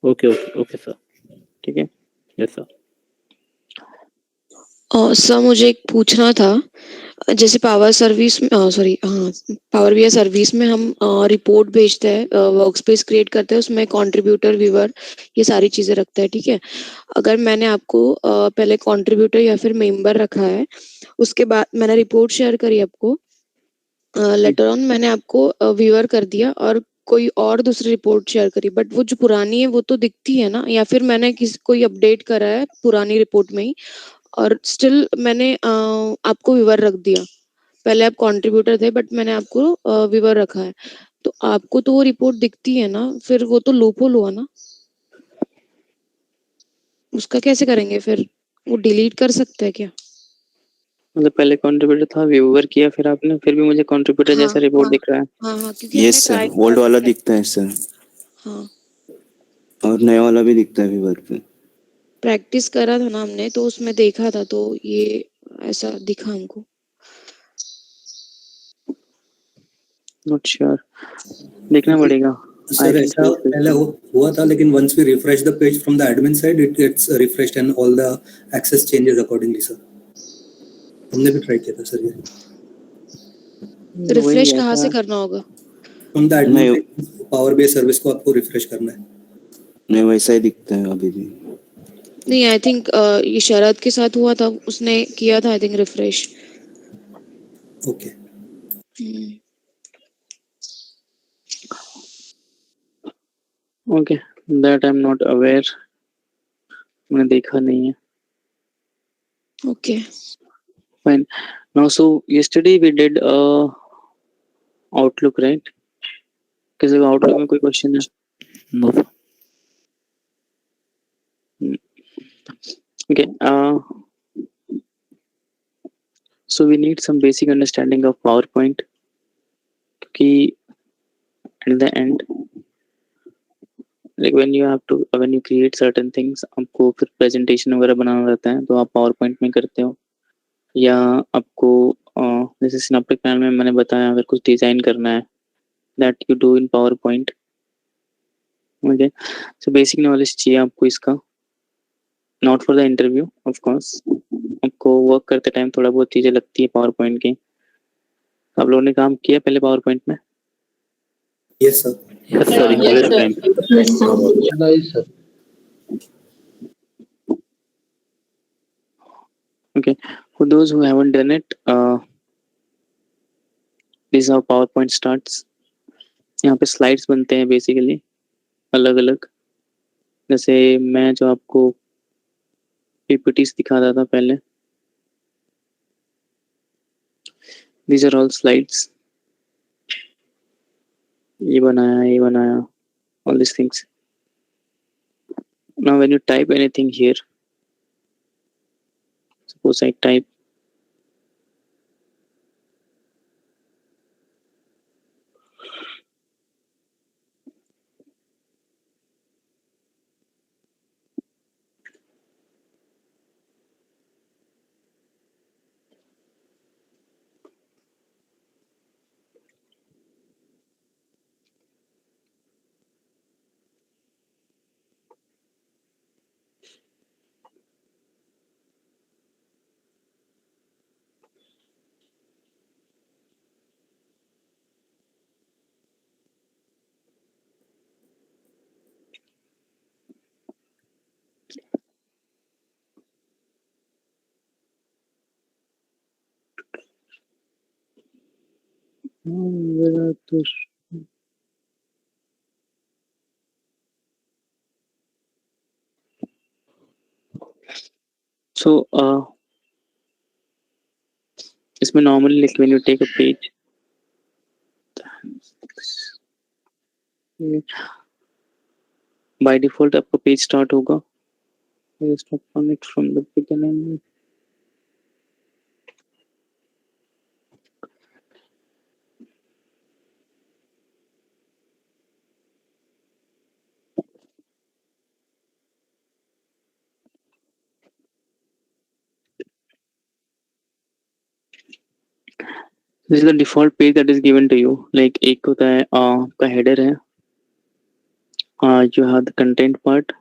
Okay sir. ठीक है. Yes sir. सर मुझे एक पूछना था, जैसे पावर BI सर्विस में हम रिपोर्ट भेजते हैं, वर्कस्पेस क्रिएट करते हैं, उसमें कंट्रीब्यूटर, व्यूअर, ये सारी चीजें रखते हैं. ठीक है, अगर मैंने आपको पहले कंट्रीब्यूटर या फिर मेंबर रखा है, उसके बाद मैंने रिपोर्ट शेयर करी आपको, लेटर ऑन मैंने आपको व्यूअर कर दिया और कोई और दूसरी रिपोर्ट शेयर करी, बट वो जो पुरानी है वो तो दिखती है ना, या फिर मैंने कोई अपडेट करा है पुरानी रिपोर्ट में ही और स्टिल मैंने आपको व्यूअर रख दिया. पहले आप कंट्रीब्यूटर थे बट मैंने आपको व्यूअर रखा है, तो आपको तो वो रिपोर्ट दिखती है ना, फिर वो तो लूपहोल हुआ ना. उसका कैसे करेंगे फिर? वो डिलीट कर सकते हैं क्या? मतलब पहले कंट्रीब्यूटर था, व्यूअर किया, फिर आपने, फिर भी मुझे कंट्रीब्यूटर जैसा रिपोर्ट दिख रहा है. हाँ, क्योंकि यस सर, ओल्ड वाला दिखता है सर. हाँ, और नया वाला भी दिखता है व्यूअर पे. प्रैक्टिस करा था ना हमने, तो उसमें देखा था, तो ये ऐसा दिखा हमको. नॉट श्योर, देखना पड़ेगा. सर ऐसा पहले हुआ था, लेकिन once we refresh the page from the admin side, it gets refreshed and all the access changes accordingly, sir. हमने भी ट्राई किया था सर ये. रिफ्रेश वही कहाँ ऐसा से करना होगा? फ्रॉम द नहीं एडमिन पावर बीआई सर्विस को आपको रिफ्रेश करना है। नहीं वैसा ही दिखता है अभी भी। नहीं, आई थिंक ये शरद के साथ हुआ था, उसने किया था I think refresh. Okay okay, that I am not aware, मैंने देखा नहीं है। Okay fine. Now so yesterday we did Outlook, right? किसी का आउटलुक में कोई क्वेश्चन है? No. Okay. So we need some basic understanding of PowerPoint. क्योंकि at the end, like when you create certain things, आपको फिर presentation वगैरह बनाना रहता है तो आप PowerPoint में करते हो, या आपको जैसे Synaptic Panel में मैंने बताया अगर कुछ डिजाइन करना है that you do in PowerPoint. Okay. So basic knowledge चाहिए आपको इसका, not for the interview of course. आपको वर्क करते टाइम थोड़ा बहुत चीजें लगती है PowerPoint की। आप लोगों ने काम किया पहले PowerPoint में? Yes sir. Yes, sir. In Yes, college sir. time. Yes, sir. Nice, sir. Okay, for those who haven't done it, this is how PowerPoint starts. यहाँ पे स्लाइड्स बनते हैं बेसिकली अलग अलग, जैसे मैं जो आपको पीपीटीज दिखाता था पहले, these are all slides. ये बनाया all these things. Now when you type anything here, suppose I type so इसमें normally like when you take a page, by default आपका पेज स्टार्ट होगा, just open it from the beginning. This is the default page that is given to you. Like एक होता है आपका header है, you have the content part.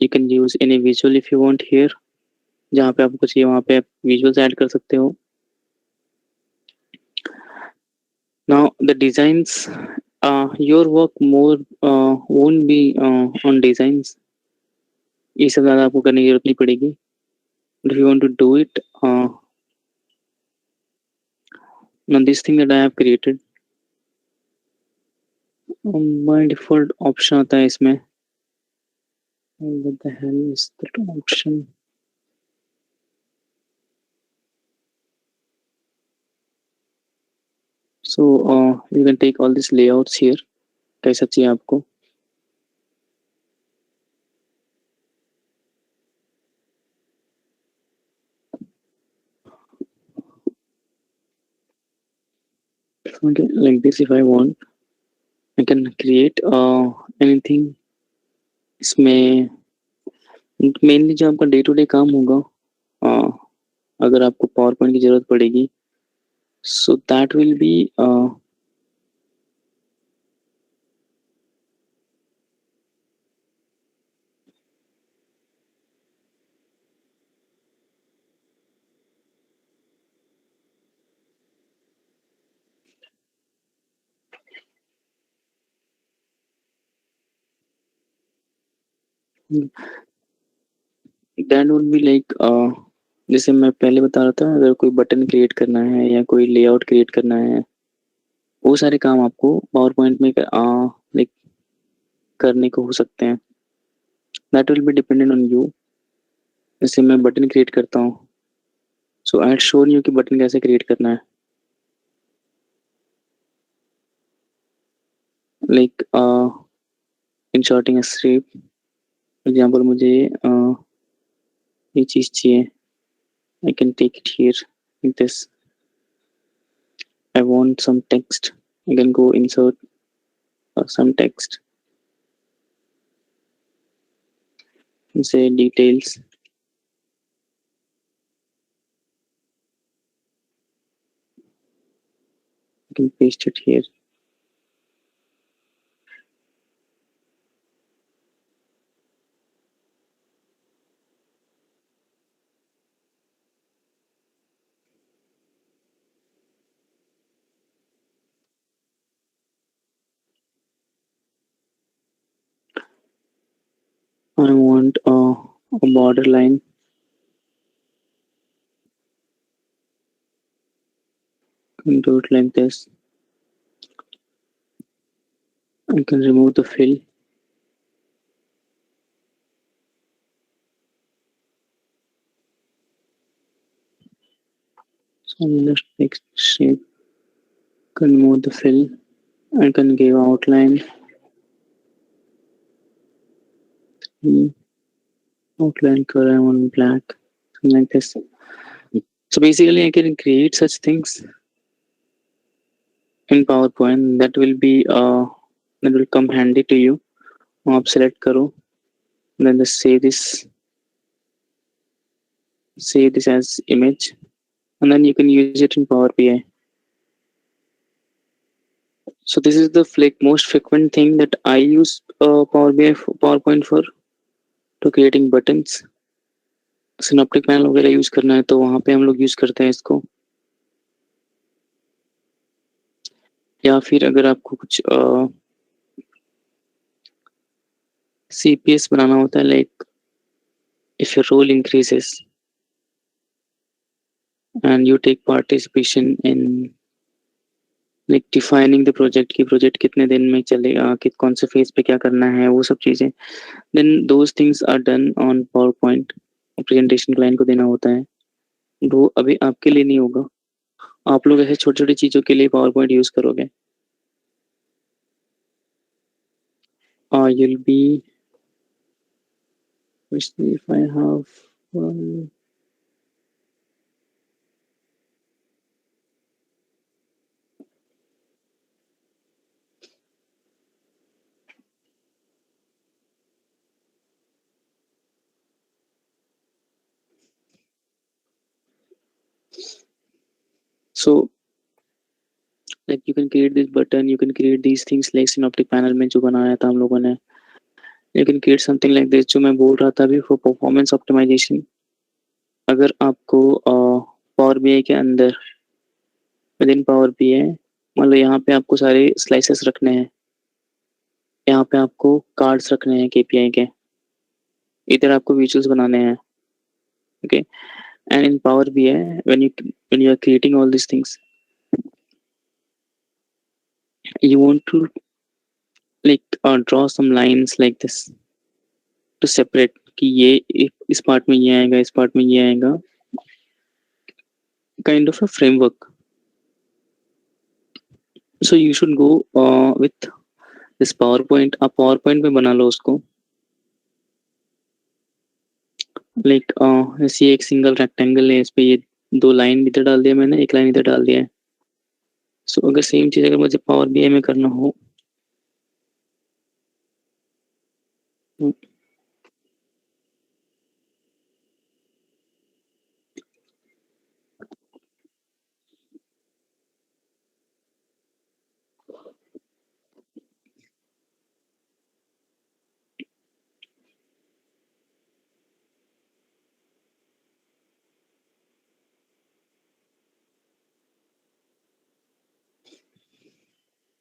You can use any visual if you want here. जहाँ पे आपको चाहिए वहाँ पे आप visuals add कर सकते हो. Now the designs, your work more won't be on designs. ये सब ज़्यादा आपको करने की जरूरत नहीं पड़ेगी. But if you want to do it, now this thing that I have created, by default option आता है इसमें. What the hell is that option? So you can take all these layouts here. कैसा चाहिए आपको? Okay, like this if I want, I can create anything. इसमें mainly जो आपका day to day काम होगा, अगर आपको पावर पॉइंट की जरूरत पड़ेगी, so that will be that would be like जैसे मैं पहले बता रहा था, अगर कोई बटन क्रिएट करना है या कोई लेआउट क्रिएट करना है, वो सारे काम आपको पावर पॉइंट में लाइक करने को हो सकते हैं. That will be dependent on you. जैसे मैं बटन क्रिएट करता हूँ, सो आई हैड शोन यू कि बटन कैसे क्रिएट करना है. Like inserting a strip. Example, मुझे ये चीज चाहिए. I can take it here like this. I want some text. I can go insert some text. Say details. I can paste it here. I want a border line. I can do it like this. I can remove the fill. So just text shape. Can remove the fill. I can give outline. Outline color on black. Something like this. So basically, I can create such things in PowerPoint that will come handy to you. आप select करो, then just save this as image, and then you can use it in Power BI. So this is the most frequent thing that I use Power BI PowerPoint for, to creating buttons. Synoptic panel वगैरह use करना है तो वहां पे हम लोग use करते हैं इसको. या फिर अगर आपको कुछ CPS बनाना होता है, like if your role increases and you take participation in like defining the project, की प्रोजेक्ट कितने दिन में चलेगा, कौन से फेज पे क्या करना है, वो सब चीजें, then those things are done on PowerPoint. Presentation client को देना होता है, वो अभी आपके लिए नहीं होगा. आप लोग ऐसे छोटी छोटी चीजों के लिए PowerPoint यूज करोगे. You'll be, if I have one. So like you can create this button, you can create these things like synoptic panel में जो बनाया था हम लोगों ने. You can create something like this जो मैं बोल रहा था अभी for performance optimization. अगर आपको Power BI के अंदर within Power BI मतलब यहाँ पे आपको सारे स्लाइसेस रखने हैं, यहाँ पे आपको कार्ड्स रखने हैं KPI के, इधर आपको विजुअल्स बनाने हैं. Okay, and in Power BI when you are creating all these things, you want to like draw some lines like this to separate कि ये इस पार्ट में ये आएगा, इस पार्ट में ये आएगा, kind of a framework. So you should go with this PowerPoint. आप PowerPoint में बना लो उसको. Like ऐसी एक सिंगल रेक्टेंगल है, इस पे ये 2 लाइन इधर डाल दिया मैंने, 1 लाइन इधर डाल दिया है. So अगर सेम चीज अगर मुझे Power BI में करना हो,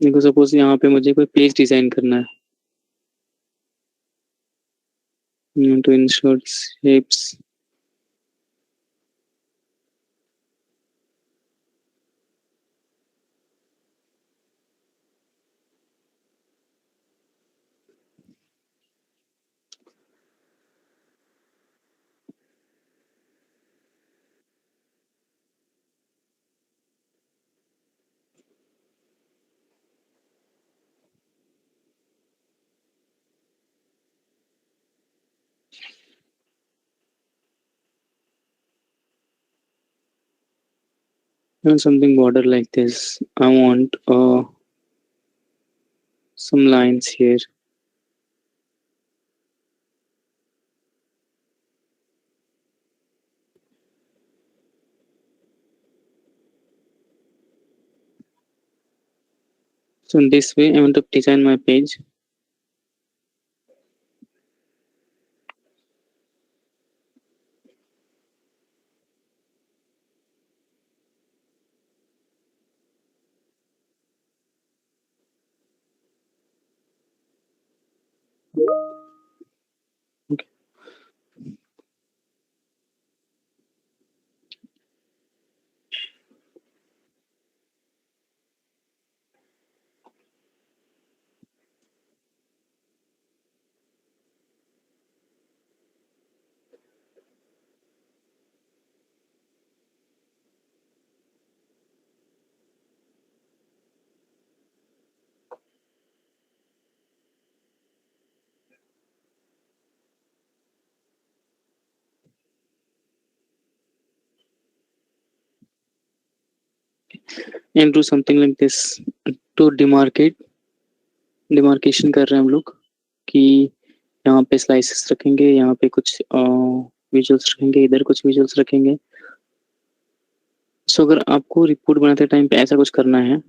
देखो सपोज यहाँ पे मुझे कोई पेज डिजाइन करना है, to insert shapes. And something border like this. I want some lines here. So in this way, I want to design my page. Okay. And do something like this to demarcation कर रहे हैं हम लोग कि यहाँ पे slices रखेंगे, यहाँ पे कुछ विजुअल्स रखेंगे, इधर कुछ विजुअल्स रखेंगे. सो अगर आपको रिपोर्ट बनाते टाइम पे ऐसा कुछ करना है,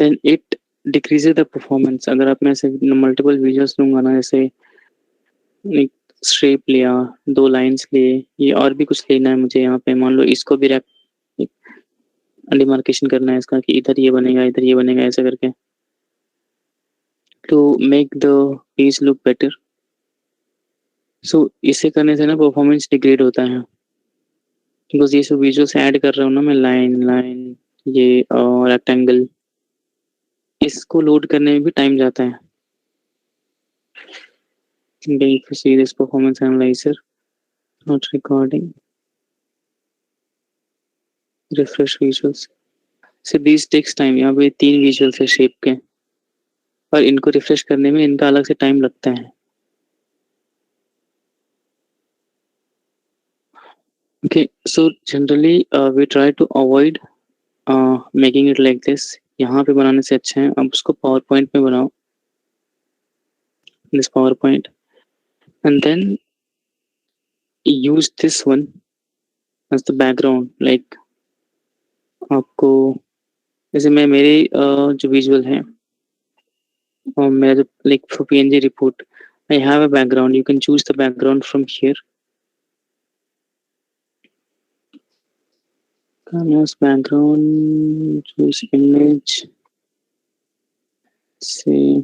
then it decreases the performance. अगर आप मैं ऐसे मल्टीपल विजुअल्स लूंगा ना, जैसे एक शेप लिया, 2 लाइंस लिए, ये और भी कुछ लेना है मुझे, यहाँ पे मान लो इसको भी डिमार्केशन करना है इसका कि इधर ये बनेगा, इधर ये बनेगा, ऐसा करके to make the page look better. So इसे करने से ना परफॉर्मेंस डिग्रेड होता है, बिकॉज ये सब विजुअल्स ऐड कर रहा हूँ ना मैं, लाइन ये रेक्टेंगल, इसको लोड करने में भी टाइम जाता है. If you see this performance analyzer, not recording, refresh visuals. So these takes time. यहाँ पे 3 विजुअल्स है शेप के, और इनको रिफ्रेश करने में इनका अलग से टाइम लगता है. Okay, so generally we try to avoid making it like this. यहाँ पे बनाने से अच्छा है अब उसको पावर पॉइंट में बनाओ, this PowerPoint, and then use this one as the background. Like आपको जैसे मैं मेरे जो विजुअल है और मेरा जो like for PNG report, I have a background. You can choose the background from here. Canvas background, choose image, say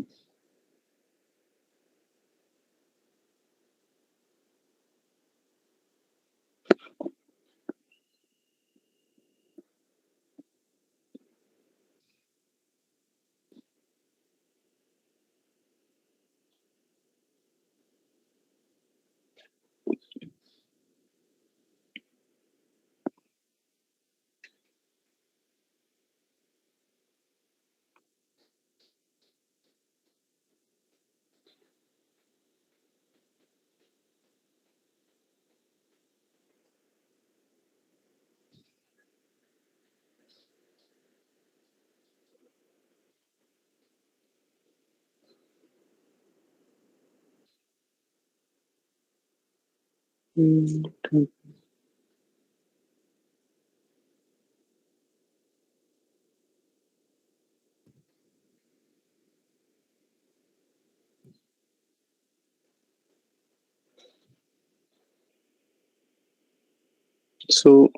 so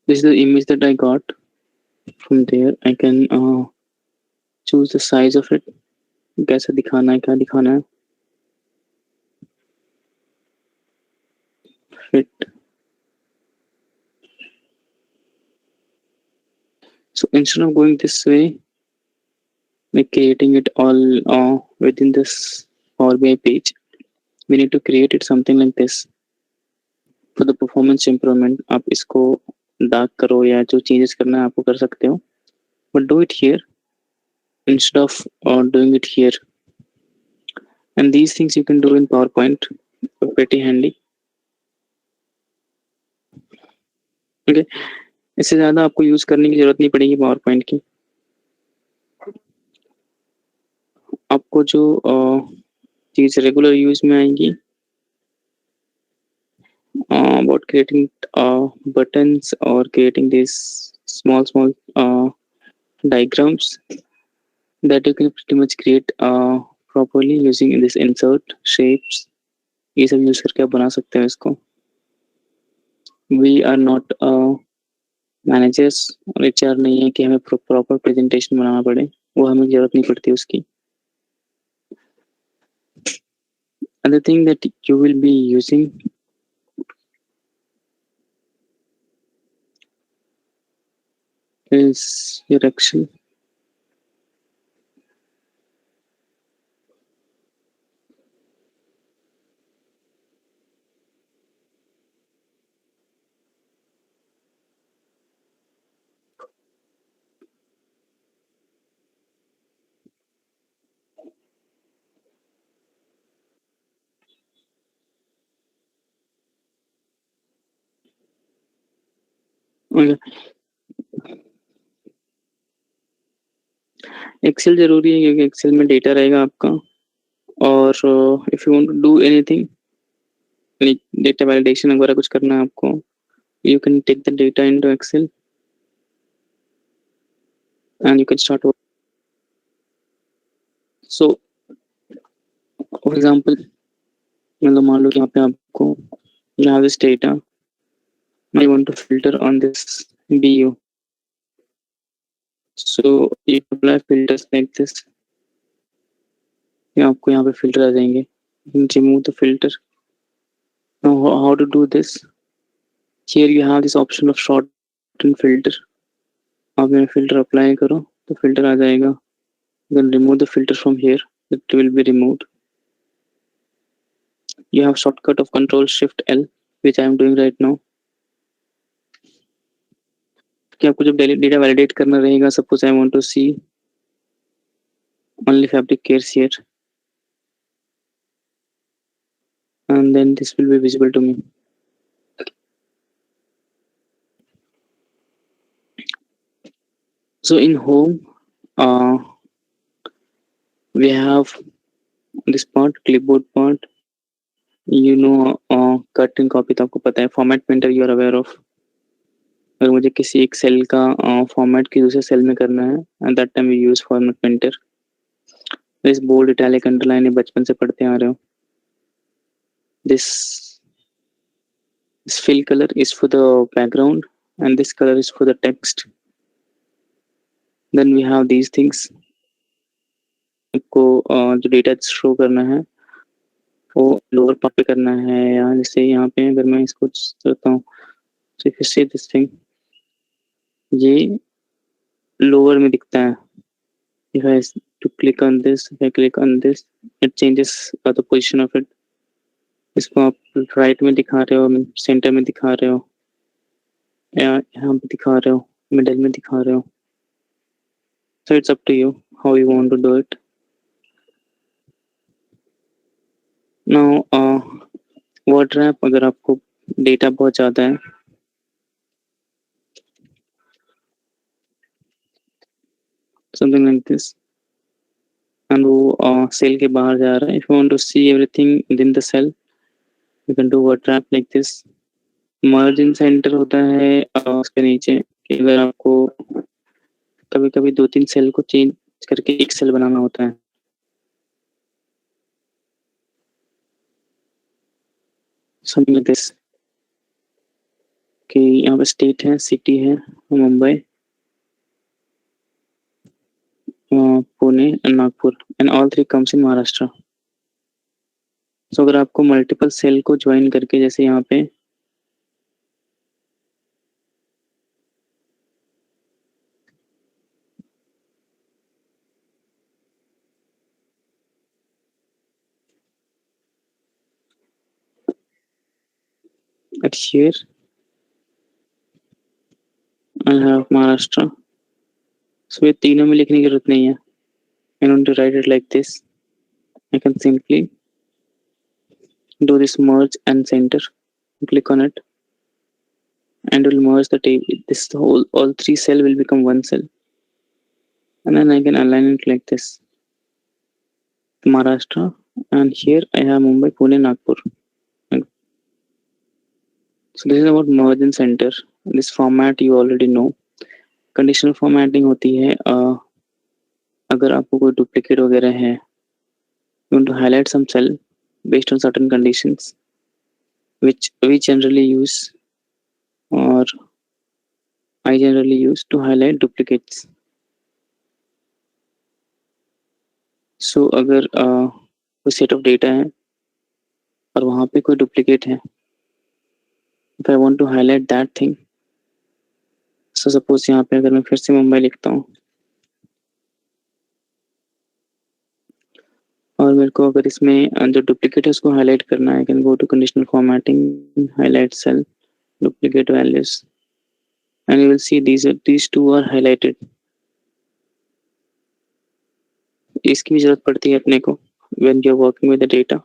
this is the image that I got. From there I can choose the size of it. कैसा दिखाना है, क्या दिखाना है. Fit. So instead of going this way, like creating it all within this Power BI page, we need to create it something like this. For the performance improvement, आप इसको dark करो या जो चेंजेस करना है आपको कर सकते हो, but do it here instead of doing it here. And these things you can do in PowerPoint, pretty handy. Okay, इससे ज़्यादा आपको यूज करने की जरूरत नहीं पड़ेगी PowerPoint की. आपको जो चीज रेगुलर यूज में आएंगी, about creating buttons or creating these small diagrams that you can pretty much create properly using this insert shapes. ये सब यूज करके आप बना सकते हैं इसको. We are not managers और HR नहीं है कि हमें प्रॉपर प्रेजेंटेशन बनाना पड़े, वो हमें जरूरत नहीं पड़ती उसकी. Other thing that you will be using is your Excel. Excel जरूरी है क्योंकि एक्सेल में डेटा रहेगा आपका, और if you want to do anything like data validation वगैरह कुछ करना है आपको, you can take the data into Excel and you can start work. So for example, मतलब मान लो कि यहाँ पे आपको you have this data, I want to filter on this BU, so you apply filters like this. ये आपको यहाँ पे filter आ जाएंगे. Remove the filter. Now how to do this? Here you have this option of shorten filter. आप यहाँ filter apply करो तो filter आ जाएगा. Then remove the filter from here, it will be removed. You have shortcut of Control Shift L, which I am doing right now. कि आपको जब data validate करना रहेगा, suppose I want to see only fabric cares here, and then this will be visible to me. So in home, we have this part, clipboard part, cut and copy तो आपको पता है. Format printer you are aware of. अगर मुझे किसी एक cell का format की दूसरे सेल में करना है, at that time we use format printer. इस बोल्ड इटैलिक अंडरलाइन बचपन से पढ़ते आ रहे हो. This fill color is for the background and this color is for the text. Then we have these things. आपको जो डेटा शो करना है वो लोअर पार्ट पे करना है, या जैसे यहाँ पे अगर मैं इसको करता हूँ, so if you see this thing, ये लोअर में दिखता है. If I to click on this, if I click on this, it changes the position of it. इसको आप राइट में दिखा रहे हो, सेंटर में दिखा रहे हो, या यहाँ पे दिखा रहे हो, मिडिल में दिखा रहे हो. So it's up to you how you want to do it. Now word wrap, अगर आपको डेटा बहुत ज़्यादा है, something like this, and वो सेल के बाहर जा रहा है. If you want to see everything within the cell, you can do word wrap like this. Margin center होता है उसके नीचे, कि अगर आपको कभी-कभी 2-3 सेल को चेंज करके एक सेल बनाना होता है. Something like this, कि यहाँ पे स्टेट है, सिटी है Mumbai, Pune and Nagpur and all three comes in Maharashtra. So अगर आपको मल्टीपल सेल को ज्वाइन करके जैसे यहाँ पे at here I have Maharashtra. So ये तीनों में लिखने की जरूरत नहीं है. I want to write it like this. I can simply do this merge and center. Click on it and it will merge the table. This whole all three cell will become one cell. And then I can align it like this. Maharashtra, and here I have Mumbai, Pune, Nagpur. So this is about merge and center. This format you already know. Conditional formatting होती है अगर आपको कोई duplicate वगैरह है, you want to highlight some cell based on certain conditions which we generally use or I generally use to highlight duplicates. So अगर कोई set of data है और वहाँ पे कोई duplicate है, if I want to highlight that thing, so suppose यहाँ पे अगर मैं फिर से मुंबई लिखता हूँ और मेरे को अगर इसमें जो डुप्लीकेट है उसको हाईलाइट करना है, I can go to conditional formatting, highlight cell, duplicate values, and you will see these two are highlighted. इसकी भी जरूरत पड़ती है अपने को when you are working with the data.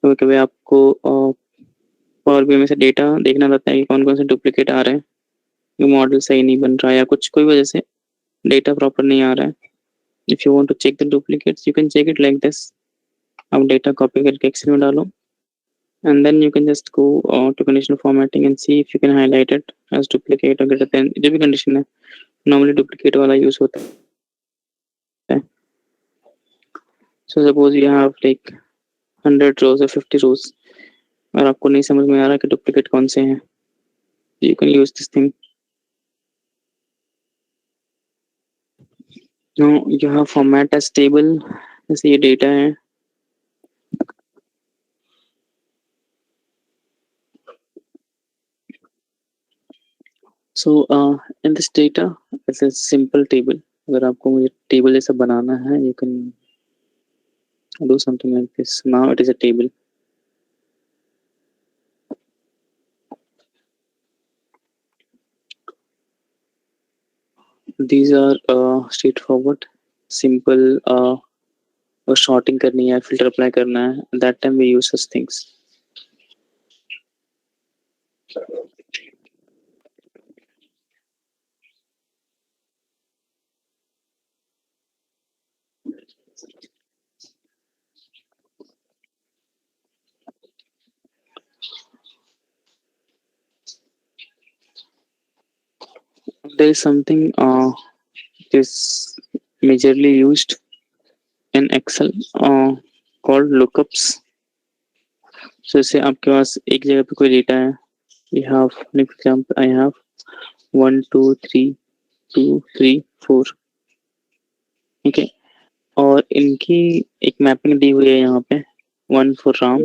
तो कभी आपको पावर बीआई में से डेटा देखना रहता है कि कौन कौन से डुप्लीकेट आ रहे हैं, ये मॉडल सही नहीं बन रहा है या कुछ कोई वजह से डेटा प्रॉपर नहीं आ रहा है. If you want to check the duplicates, you can check it like this. आप डेटा कॉपी करके एक्सेल में डालो and then you can just go to conditional formatting and see if you can highlight it as duplicate or greater than जो भी condition है normally duplicate वाला use होता है. So suppose you have like 100 rows or 50 rows और आपको नहीं समझ में आ रहा कि duplicate कौन से हैं, you can use this thing. Now you have format as table, जैसे ये data है. So in this data it's a simple table. अगर आपको मुझे table जैसा बनाना है, you can do something like this. Now it is a table. These are straightforward, simple. और sorting करनी है, filter apply करना है. That time we use such things. There is something is majorly used in Excel called lookups. So जैसे आपके पास एक जगह पे कोई डेटा है, we have an example. I have 1 2 3 2 3 4. Okay, और इनकी एक मैपिंग दी हुई है यहाँ पे 1 for Ram,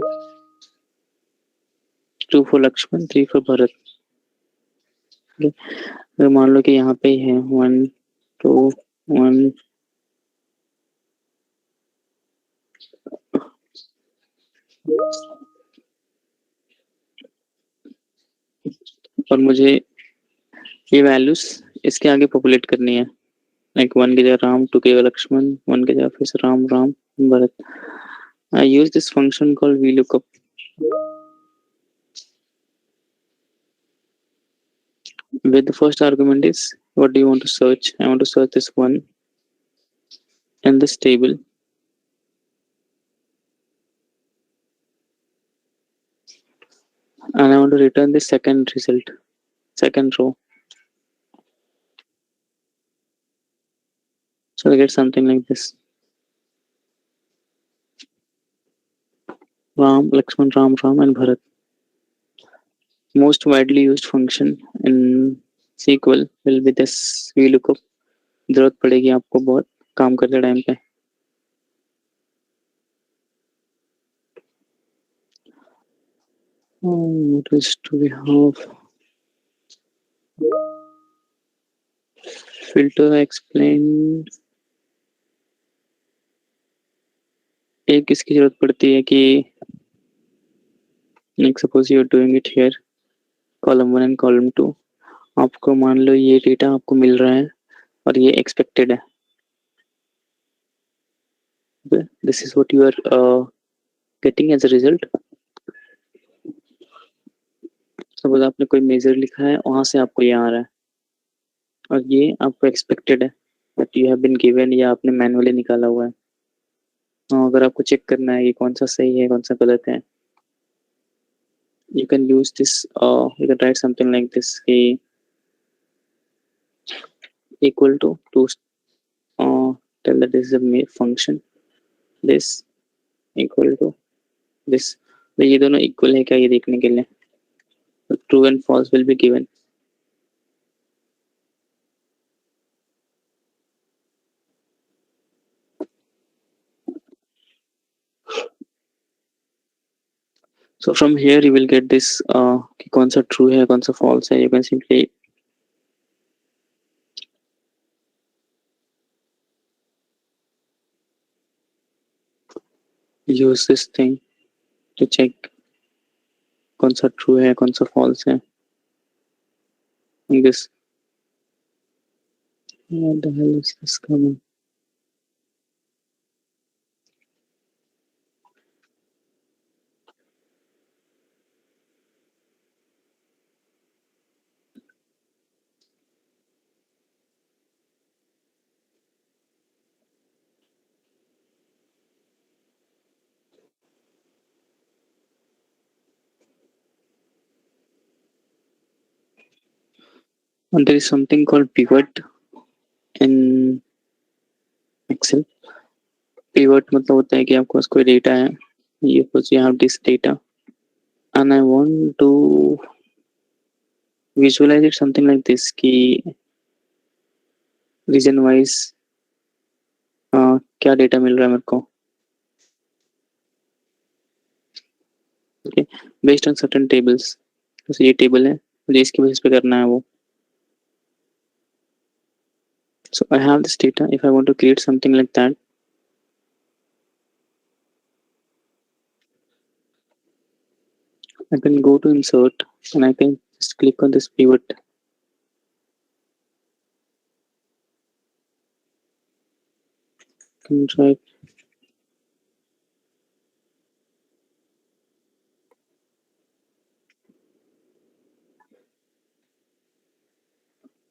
2 for Lakshman, 3 for Bharat. अगर मान लो कि यहाँ पे ही है 1 2 1 और मुझे ये वैल्यूज इसके आगे पॉपुलेट करनी है, लाइक 1 की जगह राम, 2 की जगह लक्ष्मण, 1 की जगह फिर से Ram Ram Bharat. I use this function called VLOOKUP. Where the first argument is what do you want to search. I want to search this one in this table. And I want to return the second result, second row. So I get something like this. Ram, Lakshman, Ram, Ram and Bharat. Most widely used function in SQL will be this VLOOKUP. जरूरत पड़ेगी आपको बहुत काम करते time पे। What else do we have? Filter I explained. एक इसकी जरूरत पड़ती है कि like suppose you are doing it here column 1 and column 2, आपको मान लो ये डेटा आपको मिल रहा है और ये एक्सपेक्टेड है। This is what you are getting as a result. Suppose आपने कोई मेजर लिखा है, वहां से आपको ये आ रहा है और ये आपको एक्सपेक्टेड है but you have been given या आपने मैनुअली निकाला हुआ है। अगर आपको चेक करना है ये कौन सा सही है कौन सा गलत है, you can use this, you can write something like this, equal to tell that this is a function, this equal to this, तो ये दोनों इक्वल है क्या ये देखने के लिए true and false will be given. So from here you will get this कि कौन सा ट्रू है कौन सा फॉल्स है। You can simply use this thing to check कौन सा ट्रू है कौन सा फॉल्स है। This what the hell is this coming? And there is something called pivot in Excel. Pivot मतलब होता है कि आपके पास कोई डेटा है, ये कुछ you have this data and I want to visualize it something like this कि रीजन वाइज क्या डेटा मिल रहा है मेरे को, okay, based on certain tables. जैसे ये टेबल है मुझे इसकी बेसिस पे करना है वो। So I have this data. If I want to create something like that, I can go to insert and I can just click on this pivot. Can try.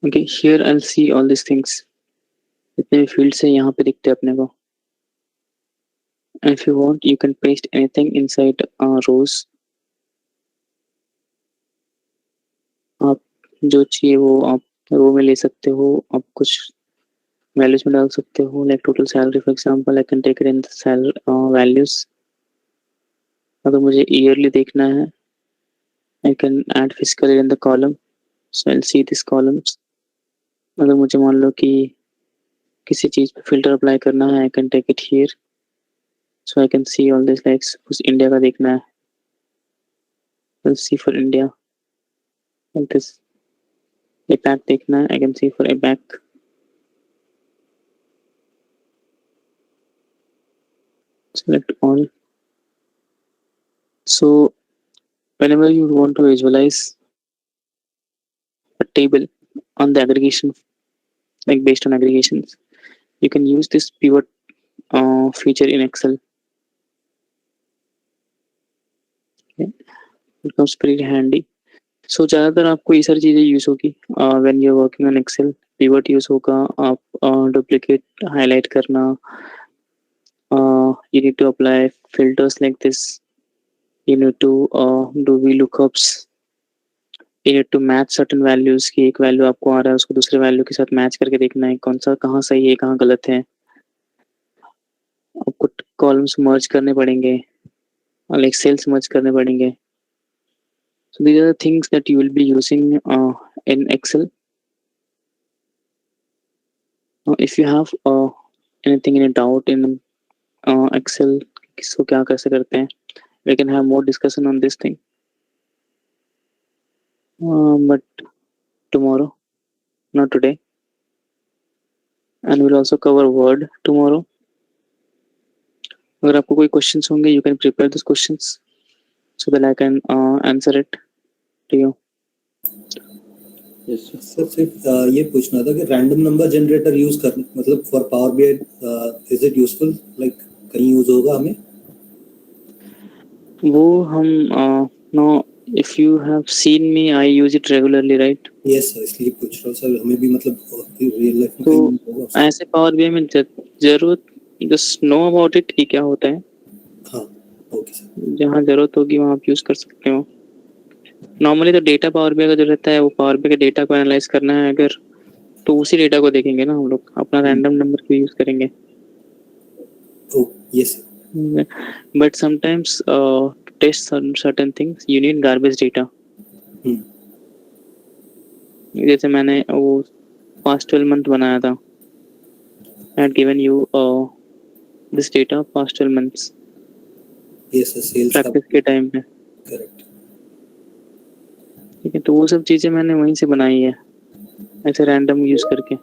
Okay, here I'll see all these things. जितने भी fields है यहाँ पे दिखते हैं अपने को। And if you want, you can paste anything inside rows. आप जो चाहिए वो आप रो में ले सकते हो, आप कुछ वैल्यूज में डाल सकते हो, like total salary for example I can take it in values. अगर मुझे ईयरली देखना है I can add physical in the column, so I will see this columns. अगर मुझे मान लो कि किसी चीज पे फिल्टर अप्लाई करना है I can take it here, so I can see all this, like suppose India का देखना है, I will see for India like this. APAC देखना है, I can see for APAC. Select all. So whenever you want to visualize a table on the aggregation, like based on aggregations, you can use this pivot feature in Excel. Okay. It comes pretty handy. So ज़्यादातर आपको ये सारी चीज़ें use होगी when you're working on Excel. Pivot use होगा, आप duplicate highlight करना, you need to apply filters like this, you need to do VLOOKUPs, you need to match certain values की एक वैल्यू आपको आ रहा है उसको दूसरे वैल्यू के साथ मैच करके देखना है कौन सा कहाँ सही है कहाँ गलत है। आपको कॉलम्स मर्ज करने पड़ेंगे और लाइक सेल्स मर्ज करने पड़ेंगे। So these are the things that you will be using in Excel. if you have anything any doubt in Excel, किसको क्या कैसे करते हैं, we can have more discussion on this thing. But tomorrow, not today. And we'll also cover Word tomorrow. अगर आपको कोई questions होंगे, you can prepare those questions so that I can answer it to you. Yes, sir. Sir सिर्फ ये पूछना था कि random number generator use कर मतलब for power BI is it useful, like कहीं यूज होगा हमें? वो हम no, if you have seen me, I use it regularly, right? Yes sir, इसलिए पूछ रहा हूँ सर, हमें भी मतलब रियल लाइफ में तो कहीं use होगा उसका? ऐसे पावर बीआई में जरूरत just know about it कि क्या होता है. हाँ, ओके सर। जहाँ जरूरत होगी वहाँ आप यूज कर सकते हो. नॉर्मली तो डेटा पावर बीआई का जो रहता है वो पावर बीआई के डेटा को एनालाइज करना है अगर, तो उसी डेटा को देखेंगे ना हम लोग, अपना रैंडम नंबर क्यों यूज करेंगे. ओ yes sir. But sometimes to test certain things you need garbage data. जैसे मैंने वो past 12 month बनाया था. I had given you this data past 12 months. Yes sir, sales का प्रैक्टिस के टाइम पे. करेक्ट। ठीक है, तो वो सब चीजें मैंने वहीं से बनाई है ऐसे रैंडम यूज करके.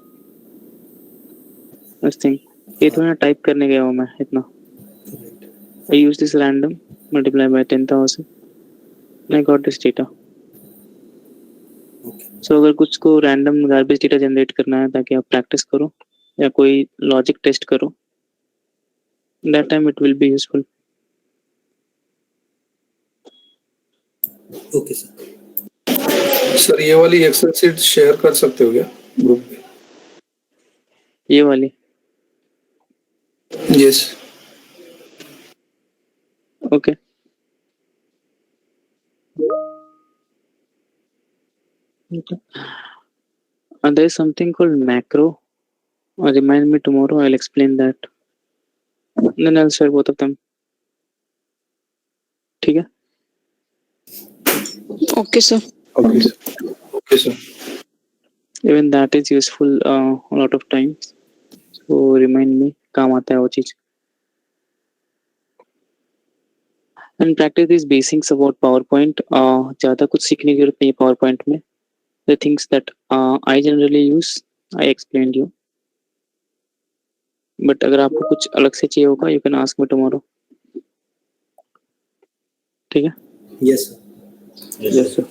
This thing ये थोड़ा टाइप करने गया हूँ मैं इतना. I use this random multiply by 10,000 and I got this data. So अगर कुछ को रैंडम गार्बेज डेटा जनरेट करना है ताकि आप प्रैक्टिस करो या कोई लॉजिक टेस्ट करो, that time it will be useful. Okay sir. Sir ये वाली एक्सेल शीट शेयर कर सकते हो क्या ग्रुप पे? ये वाली yes. okay. And there is something called macro. Remind me tomorrow, I'll explain that. Then I'll share both of them. ठीक है? Okay sir. Okay sir. Okay sir. Even that is useful a lot of times. So remind me, काम आता है वो चीज. And practice these basics about PowerPoint. ज़्यादा कुछ सीखने की जरूरत नहीं है PowerPoint में. The things that I generally use, I explained you. But अगर आपको कुछ अलग से चाहिए होगा, you can ask me tomorrow. ठीक है? Yes sir. Yes, sir.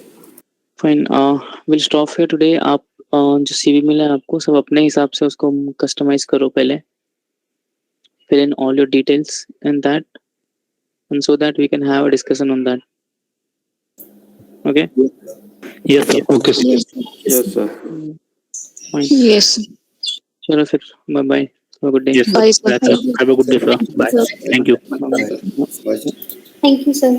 Fine. We'll stop here today. आप जो CV मिला है आपको सब अपने हिसाब से उसको कस्टमाइज करो पहले. Fill in all your details in that, and so that we can have a discussion on that. Okay? Yes, sir. Okay sir. Yes, sir. Fine. Yes चलो फिर bye bye. Have a good day. Yes, sir. Bye sir. Have a good day, sir. Bye. Thank you. Bye. Bye sir. Thank you, sir.